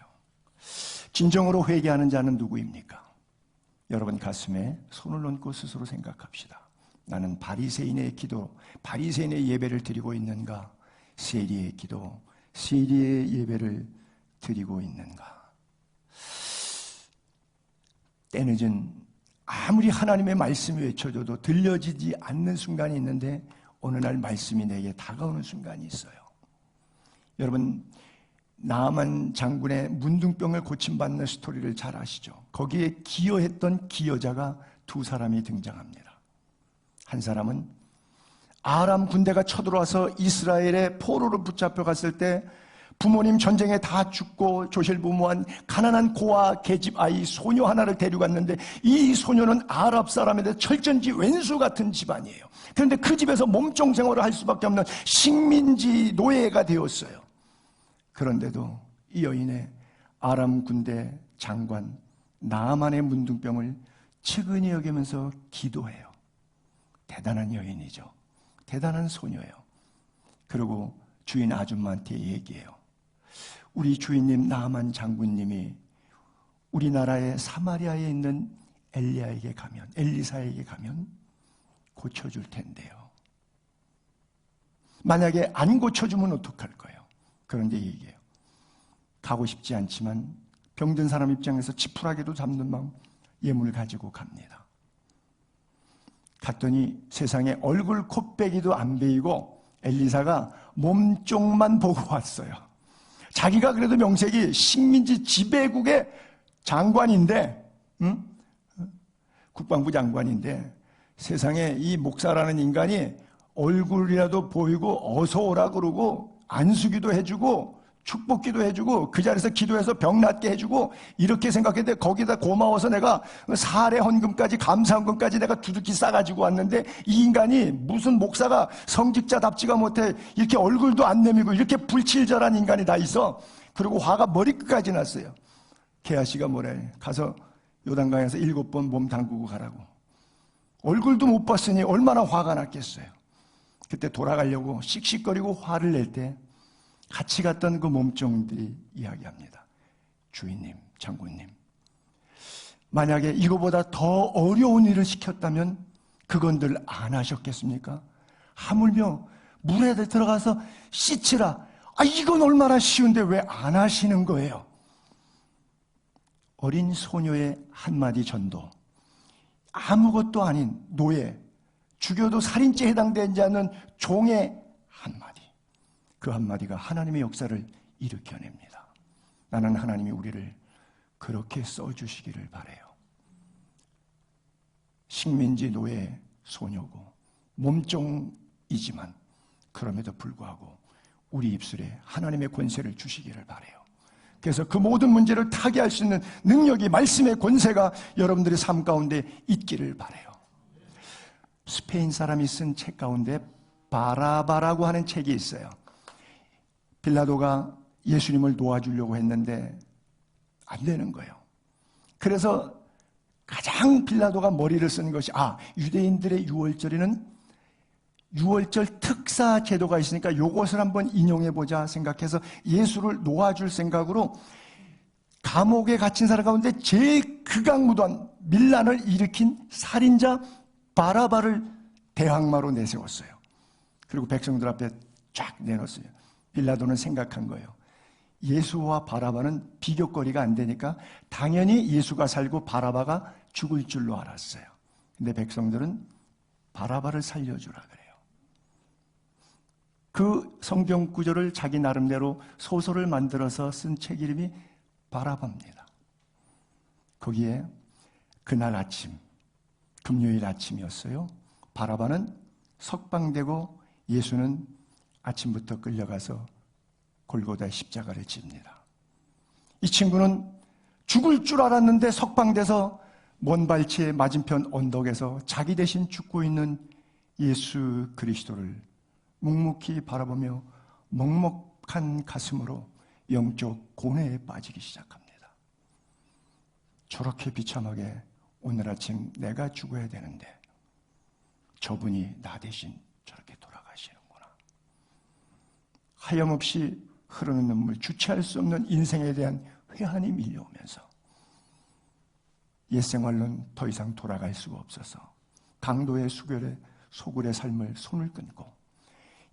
진정으로 회개하는 자는 누구입니까? 여러분 가슴에 손을 얹고 스스로 생각합시다. 나는 바리새인의 기도, 바리새인의 예배를 드리고 있는가? 세리의 기도, 세리의 예배를 드리고 있는가? 때늦은 아무리 하나님의 말씀이 외쳐져도 들려지지 않는 순간이 있는데, 어느 날 말씀이 내게 다가오는 순간이 있어요. 여러분, 나아만 장군의 문둥병을 고침받는 스토리를 잘 아시죠? 거기에 기여했던 기여자가 두 사람이 등장합니다. 한 사람은 아람 군대가 쳐들어와서 이스라엘의 포로로 붙잡혀 갔을 때 부모님 전쟁에 다 죽고 조실부모한 가난한 고아 계집 아이 소녀 하나를 데려갔는데, 이 소녀는 아랍 사람인데 철전지 왼수 같은 집안이에요. 그런데 그 집에서 몸종 생활을 할 수밖에 없는 식민지 노예가 되었어요. 그런데도 이 여인의 아람 군대 장관 나아만의 문둥병을 측은히 여기면서 기도해요. 대단한 여인이죠. 대단한 소녀예요. 그리고 주인 아줌마한테 얘기해요. 우리 주인님 나아만 장군님이 우리나라의 사마리아에 있는 엘리야에게 가면, 엘리사에게 가면 고쳐줄 텐데요. 만약에 안 고쳐주면 어떡할 거예요? 그런데 얘기해요. 가고 싶지 않지만 병든 사람 입장에서 지푸라기도 잡는 마음, 예물을 가지고 갑니다. 갔더니 세상에 얼굴 콧배기도 안 베이고 엘리사가 몸쪽만 보고 왔어요. 자기가 그래도 명색이 식민지 지배국의 장관인데, 국방부 장관인데, 세상에 이 목사라는 인간이 얼굴이라도 보이고 어서 오라 그러고 안수기도 해주고 축복기도 해주고 그 자리에서 기도해서 병 낫게 해주고 이렇게 생각했는데 거기다 고마워서 내가 사례 헌금까지 감사헌금까지 내가 두둑히 싸가지고 왔는데 이 인간이 무슨 목사가 성직자답지가 못해 이렇게 얼굴도 안 내밀고 이렇게 불칠절한 인간이 다 있어. 그리고 화가 머리끝까지 났어요. 게하시가 뭐래, 가서 요단강에서 7번 몸 담그고 가라고. 얼굴도 못 봤으니 얼마나 화가 났겠어요. 그때 돌아가려고 씩씩거리고 화를 낼 때 같이 갔던 그 몸종들이 이야기합니다. 주인님, 장군님, 만약에 이거보다 더 어려운 일을 시켰다면 그건들 안 하셨겠습니까? 하물며 물에 들어가서 씻으라. 이건 얼마나 쉬운데 왜 안 하시는 거예요? 어린 소녀의 한마디 전도, 아무것도 아닌 노예, 죽여도 살인죄에 해당되지 않는 종의 한마디, 그 한마디가 하나님의 역사를 일으켜냅니다. 나는 하나님이 우리를 그렇게 써주시기를 바라요. 식민지 노예 소녀고 몸종이지만 그럼에도 불구하고 우리 입술에 하나님의 권세를 주시기를 바라요. 그래서 그 모든 문제를 타개할 수 있는 능력이, 말씀의 권세가 여러분들의 삶 가운데 있기를 바라요. 스페인 사람이 쓴 책 가운데 바라바라고 하는 책이 있어요. 빌라도가 예수님을 도와주려고 했는데 안 되는 거예요. 그래서 가장 빌라도가 머리를 쓴 것이, 유대인들의 유월절에는 유월절 특사 제도가 있으니까 이것을 한번 인용해보자 생각해서 예수를 놓아줄 생각으로 감옥에 갇힌 사람 가운데 제일 극악무도한 밀란을 일으킨 살인자 바라바를 대항마로 내세웠어요. 그리고 백성들 앞에 쫙 내놓았어요. 빌라도는 생각한 거예요. 예수와 바라바는 비교거리가 안 되니까 당연히 예수가 살고 바라바가 죽을 줄로 알았어요. 근데 백성들은 바라바를 살려주라 그래요. 그 성경 구절을 자기 나름대로 소설을 만들어서 쓴 책 이름이 바라바입니다. 거기에 그날 아침, 금요일 아침이었어요. 바라바는 석방되고 예수는 아침부터 끌려가서 골고다 십자가를 집니다. 이 친구는 죽을 줄 알았는데 석방돼서 먼 발치의 맞은편 언덕에서 자기 대신 죽고 있는 예수 그리스도를 묵묵히 바라보며 먹먹한 가슴으로 영적 고뇌에 빠지기 시작합니다. 저렇게 비참하게 오늘 아침 내가 죽어야 되는데 저분이 나 대신 저렇게 돌아가시는구나. 하염없이 흐르는 눈물, 주체할 수 없는 인생에 대한 회한이 밀려오면서 옛 생활로는 더 이상 돌아갈 수가 없어서 강도의 소굴의 삶을 손을 끊고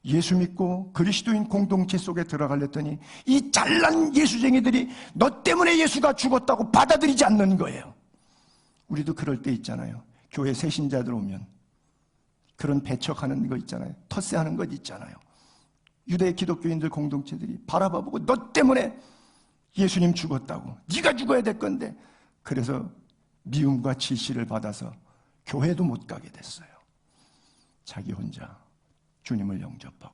예수 믿고 그리스도인 공동체 속에 들어가려더니 이 잘난 예수쟁이들이 너 때문에 예수가 죽었다고 받아들이지 않는 거예요. 우리도 그럴 때 있잖아요. 교회 새신자들 오면 그런 배척하는 거 있잖아요. 텃세하는 것 있잖아요. 유대 기독교인들 공동체들이 바라봐보고 너 때문에 예수님 죽었다고, 네가 죽어야 될 건데, 그래서 미움과 질시를 받아서 교회도 못 가게 됐어요. 자기 혼자 주님을 영접하고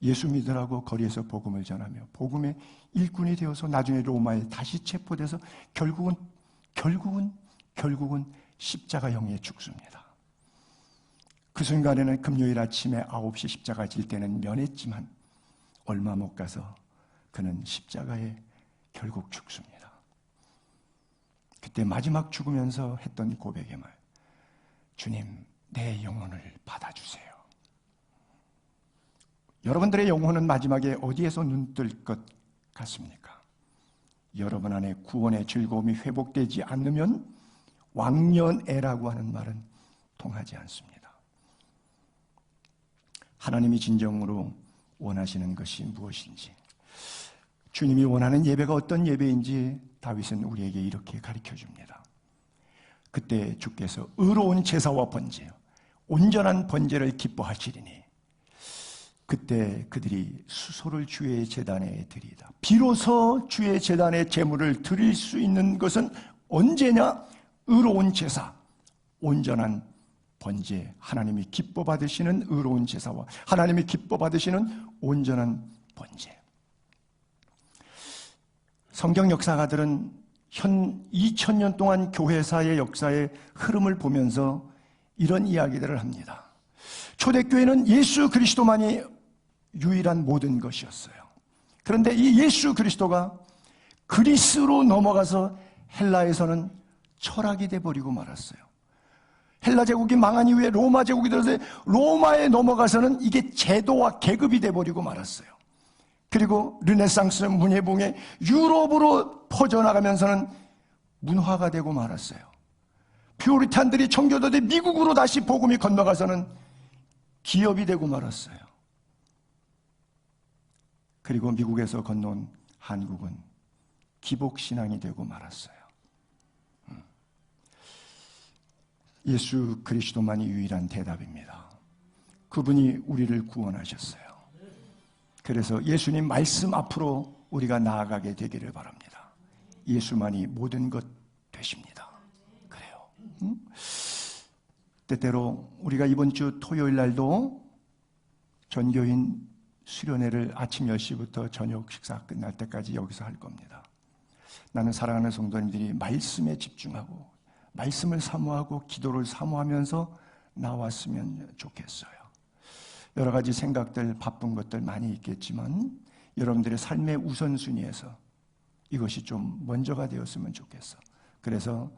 예수 믿으라고 거리에서 복음을 전하며 복음의 일꾼이 되어서 나중에 로마에 다시 체포돼서 결국은 십자가형에 죽습니다. 그 순간에는 금요일 아침에 9시 십자가 질 때는 면했지만 얼마 못 가서 그는 십자가에 결국 죽습니다. 그때 마지막 죽으면서 했던 고백의 말, 주님, 내 영혼을 받아주세요. 여러분들의 영혼은 마지막에 어디에서 눈뜰 것 같습니까? 여러분 안에 구원의 즐거움이 회복되지 않으면 왕년애라고 하는 말은 통하지 않습니다. 하나님이 진정으로 원하시는 것이 무엇인지, 주님이 원하는 예배가 어떤 예배인지 다윗은 우리에게 이렇게 가르쳐줍니다. 그때 주께서 의로운 제사와 번제, 온전한 번제를 기뻐하시리니 그때 그들이 수소를 주의 제단에 드리이다. 비로소 주의 제단에 제물을 드릴 수 있는 것은 언제냐? 의로운 제사, 온전한 번제, 하나님이 기뻐 받으시는 의로운 제사와 하나님이 기뻐 받으시는 온전한 번제. 성경 역사가들은 현 2000년 동안 교회사의 역사의 흐름을 보면서 이런 이야기들을 합니다. 초대교회는 예수 그리스도만이 유일한 모든 것이었어요. 그런데 이 예수 그리스도가 그리스로 넘어가서 헬라에서는 철학이 돼버리고 말았어요. 헬라 제국이 망한 이후에 로마 제국이 들어서 로마에 넘어가서는 이게 제도와 계급이 돼버리고 말았어요. 그리고 르네상스 문예봉에 유럽으로 퍼져나가면서는 문화가 되고 말았어요. 퓨리탄들이 청교도들이 미국으로 다시 복음이 건너가서는 기업이 되고 말았어요. 그리고 미국에서 건너온 한국은 기복신앙이 되고 말았어요. 예수 그리스도만이 유일한 대답입니다. 그분이 우리를 구원하셨어요. 그래서 예수님 말씀 앞으로 우리가 나아가게 되기를 바랍니다. 예수만이 모든 것 되십니다. 그래요. 때때로 우리가 이번 주 토요일 날도 전교인 수련회를 아침 10시부터 저녁 식사 끝날 때까지 여기서 할 겁니다. 나는 사랑하는 성도님들이 말씀에 집중하고 말씀을 사모하고 기도를 사모하면서 나왔으면 좋겠어요. 여러 가지 생각들, 바쁜 것들 많이 있겠지만 여러분들의 삶의 우선순위에서 이것이 좀 먼저가 되었으면 좋겠어. 그래서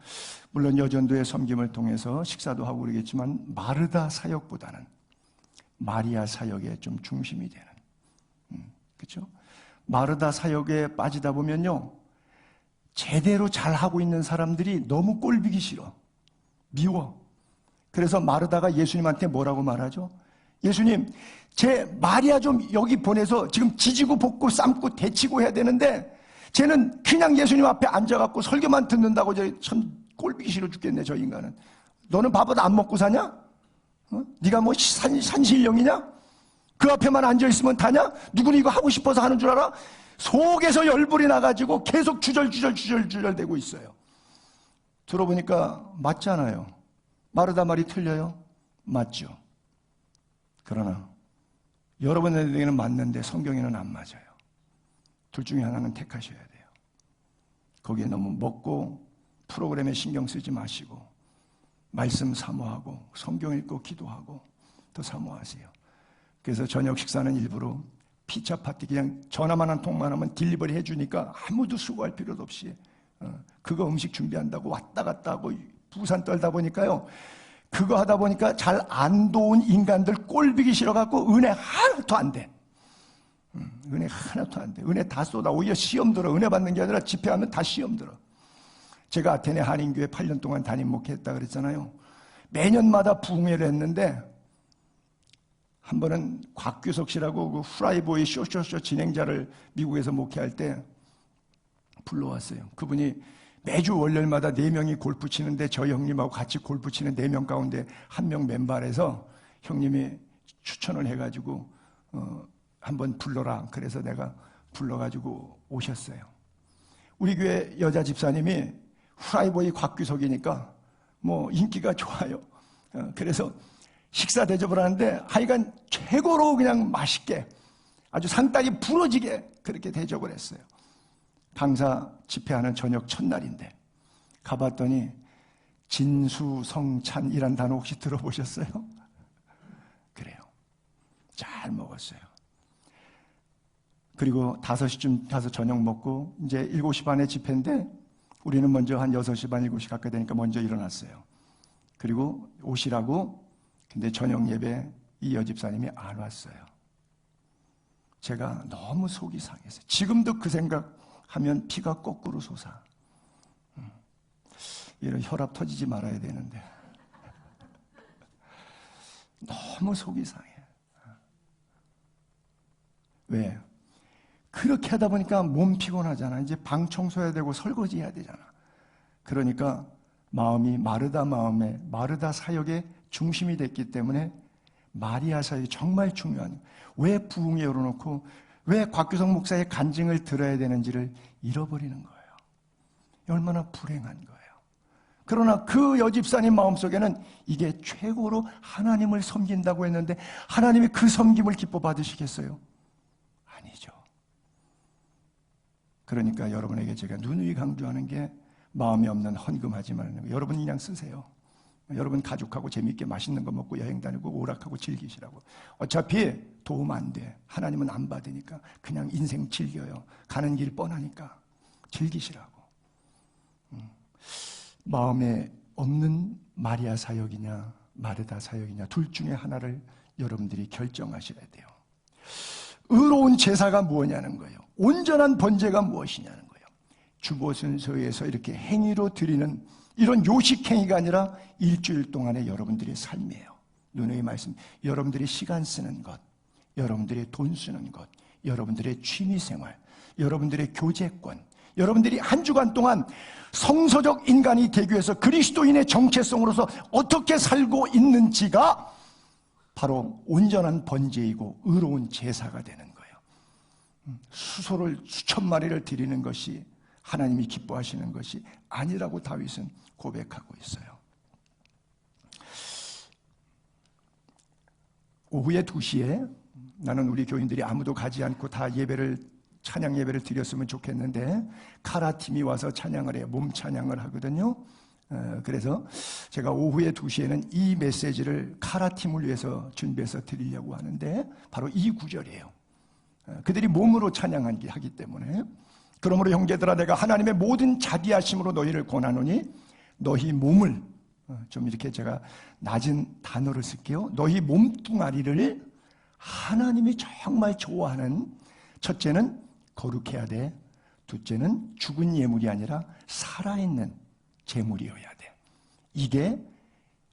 물론 여전도의 섬김을 통해서 식사도 하고 그러겠지만 마르다 사역보다는 마리아 사역에 좀 중심이 되는, 그렇죠? 마르다 사역에 빠지다 보면요, 제대로 잘하고 있는 사람들이 너무 꼴보기 싫어, 미워. 그래서 마르다가 예수님한테 뭐라고 말하죠? 예수님, 제 마리아 좀 여기 보내서 지금 지지고 볶고 삶고 데치고 해야 되는데 쟤는 그냥 예수님 앞에 앉아갖고 설교만 듣는다고 참 꼴보기 싫어 죽겠네, 저 인간은. 너는 밥은 안 먹고 사냐? 네가 뭐 산신령이냐? 그 앞에만 앉아있으면 다냐? 누구는 이거 하고 싶어서 하는 줄 알아? 속에서 열불이 나가지고 계속 주절주절 대고 있어요. 들어보니까 맞잖아요. 마르다 말이 틀려요? 맞죠. 그러나 여러분에게는 맞는데 성경에는 안 맞아요. 둘 중에 하나는 택하셔야 돼요. 거기에 너무 먹고 프로그램에 신경 쓰지 마시고 말씀 사모하고 성경 읽고 기도하고 더 사모하세요. 그래서 저녁 식사는 일부러 피자 파티, 그냥 전화만 한 통만 하면 딜리버리 해주니까 아무도 수고할 필요도 없이 그거 음식 준비한다고 왔다 갔다 하고 부산 떨다 보니까요, 그거 하다 보니까 잘 안 도운 인간들 꼴보기 싫어갖고 은혜 하나도 안 돼. 은혜 하나도 안 돼. 은혜 다 쏟아. 오히려 시험 들어. 은혜 받는 게 아니라 집회하면 다 시험 들어. 제가 아테네 한인교회 8년 동안 담임 목회했다 그랬잖아요. 매년마다 부흥회를 했는데 한 번은 곽규석 씨라고 그 후라이보이 쇼쇼쇼 진행자를 미국에서 목회할 때 불러왔어요. 그분이 매주 월요일마다 4명이 골프 치는데 저희 형님하고 같이 골프 치는 4명 가운데 한 명 맨발해서 형님이 추천을 해가지고 한번 불러라. 그래서 내가 불러가지고 오셨어요. 우리 교회 여자 집사님이 후라이보이 곽규석이니까 뭐 인기가 좋아요. 그래서 식사 대접을 하는데 하여간 최고로 그냥 맛있게 아주 상다리 부러지게 그렇게 대접을 했어요. 강사 집회하는 저녁 첫날인데 가봤더니 진수성찬이란 단어 혹시 들어보셨어요? 그래요. 잘 먹었어요. 그리고 5시쯤 가서 저녁 먹고 이제 7시 반에 집회인데 우리는 먼저 한 6시 반, 7시 가까이 되니까 먼저 일어났어요. 그리고 오시라고. 근데 저녁 예배 이 여집사님이 안 왔어요. 제가 너무 속이 상했어요. 지금도 그 생각하면 피가 거꾸로 솟아. 이런 혈압 터지지 말아야 되는데. 너무 속이 상해. 왜? 그렇게 하다 보니까 몸 피곤하잖아. 이제 방 청소해야 되고 설거지 해야 되잖아. 그러니까 마음이 마르다 사역의 중심이 됐기 때문에 마리아 사역이 정말 중요한, 왜 부흥에 열어놓고 왜 곽규성 목사의 간증을 들어야 되는지를 잃어버리는 거예요. 얼마나 불행한 거예요. 그러나 그 여집사님 마음속에는 이게 최고로 하나님을 섬긴다고 했는데 하나님이 그 섬김을 기뻐 받으시겠어요? 아니죠. 그러니까 여러분에게 제가 누누이 강조하는 게 마음이 없는 헌금하지 말라는 거. 여러분 그냥 쓰세요. 여러분 가족하고 재밌게 맛있는 거 먹고 여행 다니고 오락하고 즐기시라고. 어차피 도움 안 돼. 하나님은 안 받으니까 그냥 인생 즐겨요. 가는 길 뻔하니까 즐기시라고. 마음에 없는 마리아 사역이냐 마르다 사역이냐 둘 중에 하나를 여러분들이 결정하셔야 돼요. 의로운 제사가 무엇냐는 거예요. 온전한 번제가 무엇이냐는 거예요. 주보 순서에서 이렇게 행위로 드리는 이런 요식행위가 아니라 일주일 동안의 여러분들의 삶이에요. 누누이 말씀, 여러분들이 시간 쓰는 것, 여러분들의 돈 쓰는 것, 여러분들의 취미생활, 여러분들의 교제권, 여러분들이 한 주간 동안 성서적 인간이 되기 위해서 그리스도인의 정체성으로서 어떻게 살고 있는지가 바로 온전한 번제이고 의로운 제사가 되는 거예요. 수소를 수천 마리를 드리는 것이 하나님이 기뻐하시는 것이 아니라고 다윗은 고백하고 있어요. 오후에 2시에 나는 우리 교인들이 아무도 가지 않고 다 찬양 예배를 드렸으면 좋겠는데 카라팀이 와서 찬양을 해요. 몸 찬양을 하거든요. 그래서 제가 오후에 2시에는 이 메시지를 카라팀을 위해서 준비해서 드리려고 하는데 바로 이 구절이에요. 그들이 몸으로 찬양하기 때문에 그러므로 형제들아 내가 하나님의 모든 자비하심으로 너희를 권하노니 너희 몸을 좀 이렇게 제가 낮은 단어를 쓸게요. 너희 몸뚱아리를 하나님이 정말 좋아하는 첫째는 거룩해야 돼. 둘째는 죽은 예물이 아니라 살아있는 제물이어야 돼. 이게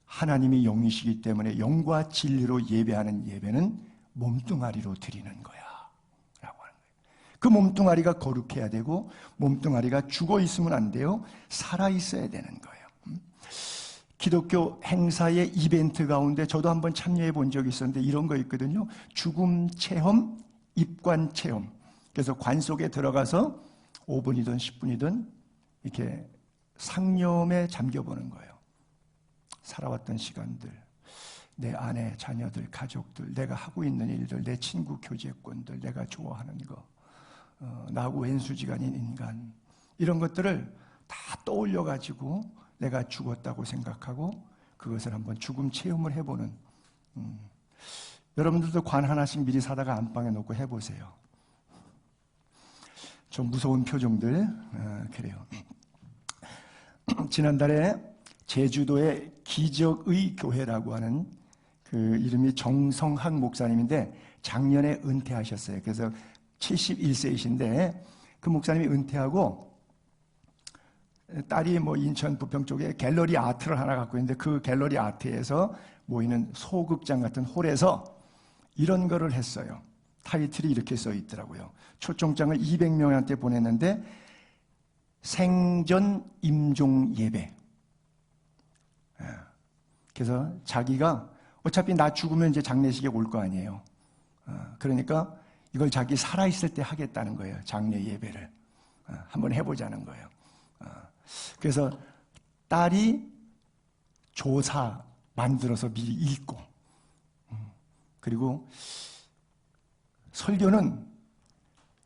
하나님이 영이시기 때문에 영과 진리로 예배하는 예배는 몸뚱아리로 드리는 거야 라고 하는 거예요. 그 몸뚱아리가 거룩해야 되고 몸뚱아리가 죽어 있으면 안 돼요. 살아 있어야 되는 거예요. 기독교 행사의 이벤트 가운데 저도 한번 참여해 본 적이 있었는데 이런 거 있거든요. 죽음 체험, 입관 체험. 그래서 관 속에 들어가서 5분이든 10분이든 이렇게 상념에 잠겨보는 거예요. 살아왔던 시간들, 내 아내, 자녀들, 가족들, 내가 하고 있는 일들, 내 친구 교제권들, 내가 좋아하는 거, 나하고 왼수지간인 인간, 이런 것들을 다 떠올려가지고 내가 죽었다고 생각하고 그것을 한번 죽음 체험을 해보는, 여러분들도 관 하나씩 미리 사다가 안방에 놓고 해보세요. 좀 무서운 표정들. 그래요. 지난달에 제주도의 기적의 교회라고 하는 그 이름이 정성학 목사님인데 작년에 은퇴하셨어요. 그래서 71세이신데 그 목사님이 은퇴하고 딸이 뭐 인천 부평 쪽에 갤러리 아트를 하나 갖고 있는데 그 갤러리 아트에서 모이는 소극장 같은 홀에서 이런 거를 했어요. 타이틀이 이렇게 써 있더라고요. 초청장을 200명한테 보냈는데 생전 임종 예배. 그래서 자기가 어차피 나 죽으면 이제 장례식에 올 거 아니에요. 그러니까 이걸 자기 살아있을 때 하겠다는 거예요. 장례 예배를. 한번 해보자는 거예요. 그래서 딸이 조사 만들어서 미리 읽고, 그리고 설교는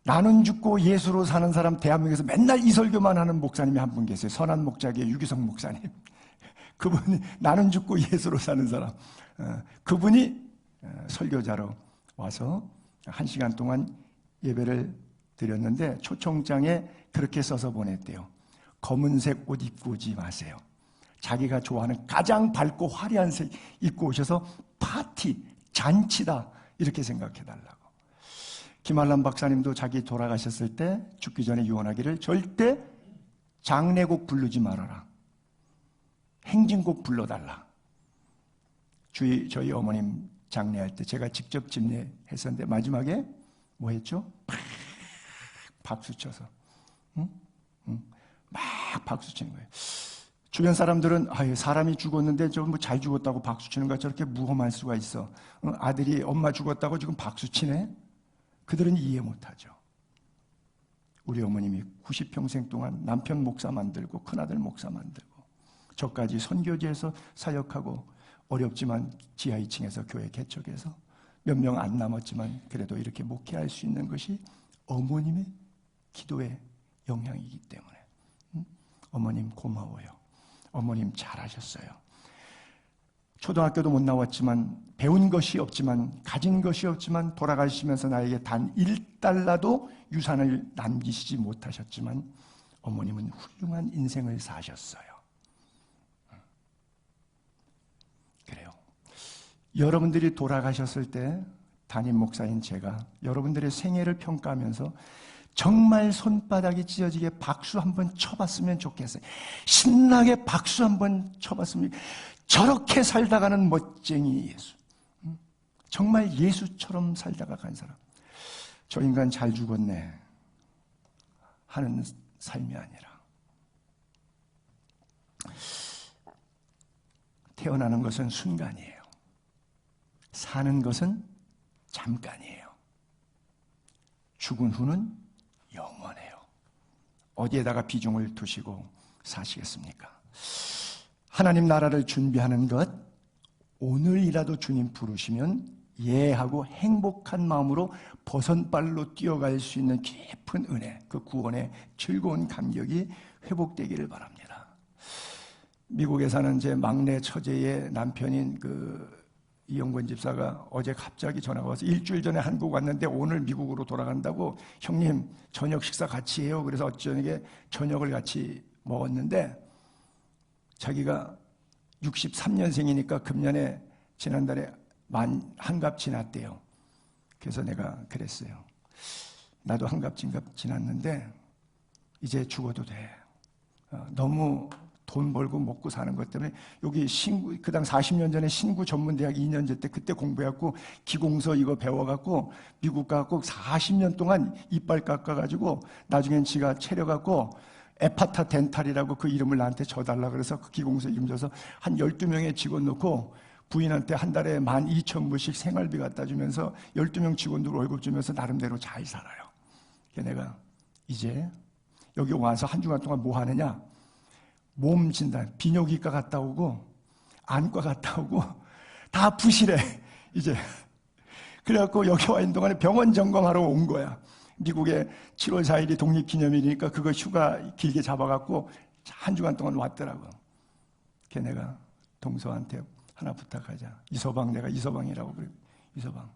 나는 죽고 예수로 사는 사람 대한민국에서 맨날 이 설교만 하는 목사님이 한 분 계세요. 선한 목자계의 유기성 목사님. 그분이 나는 죽고 예수로 사는 사람. 그분이 설교자로 와서 1시간 동안 예배를 드렸는데 초청장에 그렇게 써서 보냈대요. 검은색 옷 입고 오지 마세요. 자기가 좋아하는 가장 밝고 화려한 색 입고 오셔서 파티, 잔치다 이렇게 생각해달라고. 김한란 박사님도 자기 돌아가셨을 때 죽기 전에 유언하기를 절대 장례곡 부르지 말아라. 행진곡 불러달라. 저희 어머님 장례할 때 제가 직접 집례했었는데 마지막에 뭐 했죠? 팍 박수 쳐서 막 박수 치는 거예요. 주변 사람들은 사람이 죽었는데 저 뭐 잘 죽었다고 박수 치는가 저렇게 무험할 수가 있어. 아들이 엄마 죽었다고 지금 박수 치네? 그들은 이해 못하죠. 우리 어머님이 90평생 동안 남편 목사 만들고 큰아들 목사 만들고 저까지 선교지에서 사역하고 어렵지만 지하 2층에서 교회 개척해서 몇 명 안 남았지만 그래도 이렇게 목회할 수 있는 것이 어머님의 기도의 영향이기 때문에 어머님 고마워요. 어머님 잘하셨어요. 초등학교도 못 나왔지만 배운 것이 없지만 가진 것이 없지만 돌아가시면서 나에게 단 1달러도 유산을 남기시지 못하셨지만 어머님은 훌륭한 인생을 사셨어요. 그래요. 여러분들이 돌아가셨을 때 담임 목사인 제가 여러분들의 생애를 평가하면서 정말 손바닥이 찢어지게 박수 한번 쳐봤으면 좋겠어요. 신나게 박수 한번 쳐봤으면 저렇게 살다가는 멋쟁이 예수. 정말 예수처럼 살다가 간 사람. 저 인간 잘 죽었네 하는 삶이 아니라 태어나는 것은 순간이에요. 사는 것은 잠깐이에요. 죽은 후는 영원해요. 어디에다가 비중을 두시고 사시겠습니까? 하나님 나라를 준비하는 것, 오늘이라도 주님 부르시면 예하고 행복한 마음으로 버선발로 뛰어갈 수 있는 깊은 은혜, 그 구원의 즐거운 감격이 회복되기를 바랍니다. 미국에 사는 제 막내 처제의 남편인 이영권 집사가 어제 갑자기 전화가 와서 일주일 전에 한국 왔는데 오늘 미국으로 돌아간다고 형님 저녁 식사 같이 해요. 그래서 어쩌게 저녁을 같이 먹었는데 자기가 63년생이니까 금년에 지난달에 한갑 지났대요. 그래서 내가 그랬어요. 나도 한갑 지났는데 이제 죽어도 돼. 너무 돈 벌고 먹고 사는 것 때문에 여기 그당 40년 전에 신구 전문대학 2년제 때 그때 공부해갖고 기공서 이거 배워갖고 미국 가갖고 40년 동안 이빨 깎아가지고 나중엔 지가 차려갖고 에파타 덴탈이라고 그 이름을 나한테 줘달라 그래서 그 기공서 이름 줘서 한 12명의 직원 놓고 부인한테 한 달에 12,000불씩 생활비 갖다 주면서 12명 직원들 월급 주면서 나름대로 잘 살아요. 그래서 내가 이제 여기 와서 한 주간 동안 뭐 하느냐? 몸 진단, 비뇨기과 갔다 오고 안과 갔다 오고 다 부실해 이제. 그래갖고 여기 와 있는 동안에 병원 점검하러 온 거야. 미국에 7월 4일이 독립기념일이니까 그거 휴가 길게 잡아갖고 한 주간 동안 왔더라고. 걔네가 동서한테 하나 부탁하자. 이서방, 내가 이서방이라고 그래. 이서방,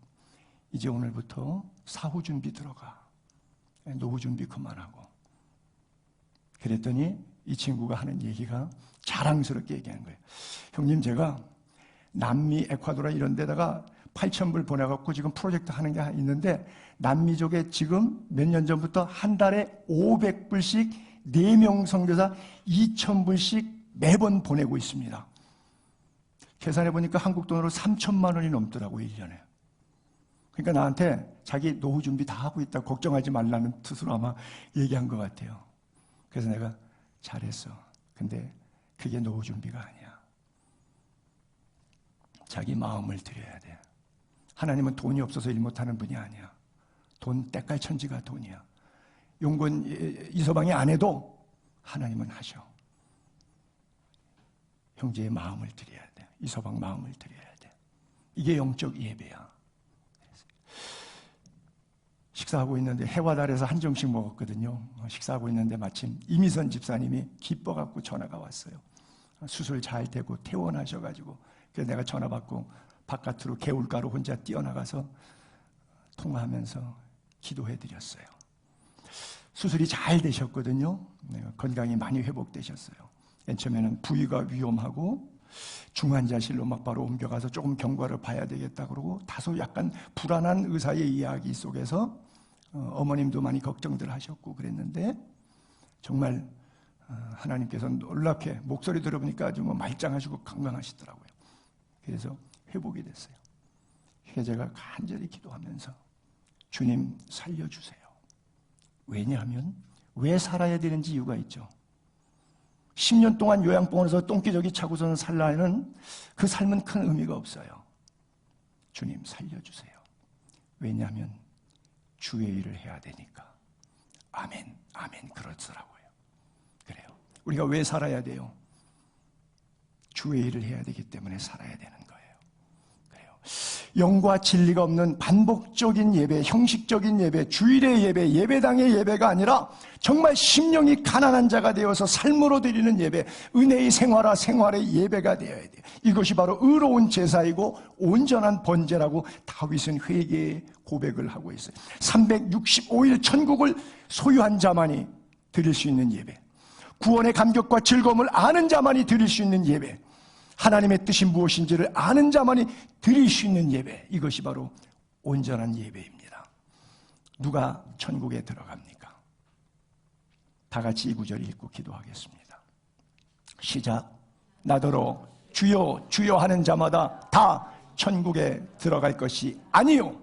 이제 오늘부터 사후 준비 들어가. 노후 준비 그만하고. 그랬더니 이 친구가 하는 얘기가 자랑스럽게 얘기하는 거예요. 형님, 제가 남미 에콰도르 이런 데다가 8,000불 보내갖고 지금 프로젝트 하는 게 있는데 남미족에 지금 몇 년 전부터 한 달에 500불씩 4명 선교사 2,000불씩 매번 보내고 있습니다. 계산해보니까 한국 돈으로 3천만 원이 넘더라고 1년에. 그러니까 나한테 자기 노후 준비 다 하고 있다 걱정하지 말라는 뜻으로 아마 얘기한 것 같아요. 그래서 내가 잘했어. 근데 그게 노후 준비가 아니야. 자기 마음을 드려야 돼. 하나님은 돈이 없어서 일 못하는 분이 아니야. 돈 때깔천지가 돈이야. 용건 이서방이 안 해도 하나님은 하셔. 형제의 마음을 드려야 돼. 이서방 마음을 드려야 돼. 이게 영적 예배야. 식사하고 있는데 해와 달에서 한 점씩 먹었거든요. 식사하고 있는데 마침 이미선 집사님이 기뻐갖고 전화가 왔어요. 수술 잘 되고 퇴원하셔가지고. 그래서 내가 전화 받고 바깥으로 개울가로 혼자 뛰어나가서 통화하면서 기도해드렸어요. 수술이 잘 되셨거든요. 건강이 많이 회복되셨어요. 맨 처음에는 부위가 위험하고 중환자실로 막 바로 옮겨가서 조금 경과를 봐야 되겠다 그러고 다소 약간 불안한 의사의 이야기 속에서 어머님도 많이 걱정들 하셨고 그랬는데 정말 하나님께서 놀랍게 목소리 들어보니까 아주 말짱하시고 강강하시더라고요. 그래서 회복이 됐어요. 그래서 제가 간절히 기도하면서 주님 살려주세요. 왜냐하면 왜 살아야 되는지 이유가 있죠. 10년 동안 요양병원에서 똥기저귀 차고서는 살라는 그 삶은 큰 의미가 없어요. 주님 살려주세요. 왜냐하면 주의 일을 해야 되니까. 아멘, 아멘 그러더라고요. 그래요. 우리가 왜 살아야 돼요? 주의 일을 해야 되기 때문에 살아야 되는 거예요. 그래요. 영과 진리가 없는 반복적인 예배, 형식적인 예배, 주일의 예배, 예배당의 예배가 아니라 정말 심령이 가난한 자가 되어서 삶으로 드리는 예배, 은혜의 생활의 예배가 되어야 돼요. 이것이 바로 의로운 제사이고 온전한 번제라고 다윗은 회개의 고백을 하고 있어요. 365일 천국을 소유한 자만이 드릴 수 있는 예배, 구원의 감격과 즐거움을 아는 자만이 드릴 수 있는 예배, 하나님의 뜻이 무엇인지를 아는 자만이 드릴 수 있는 예배, 이것이 바로 온전한 예배입니다. 누가 천국에 들어갑니까? 다 같이 이 구절 읽고 기도하겠습니다. 시작. 나더러 주여 주여 하는 자마다 다 천국에 들어갈 것이 아니요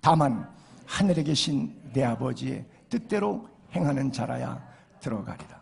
다만 하늘에 계신 내 아버지의 뜻대로 행하는 자라야 들어가리라.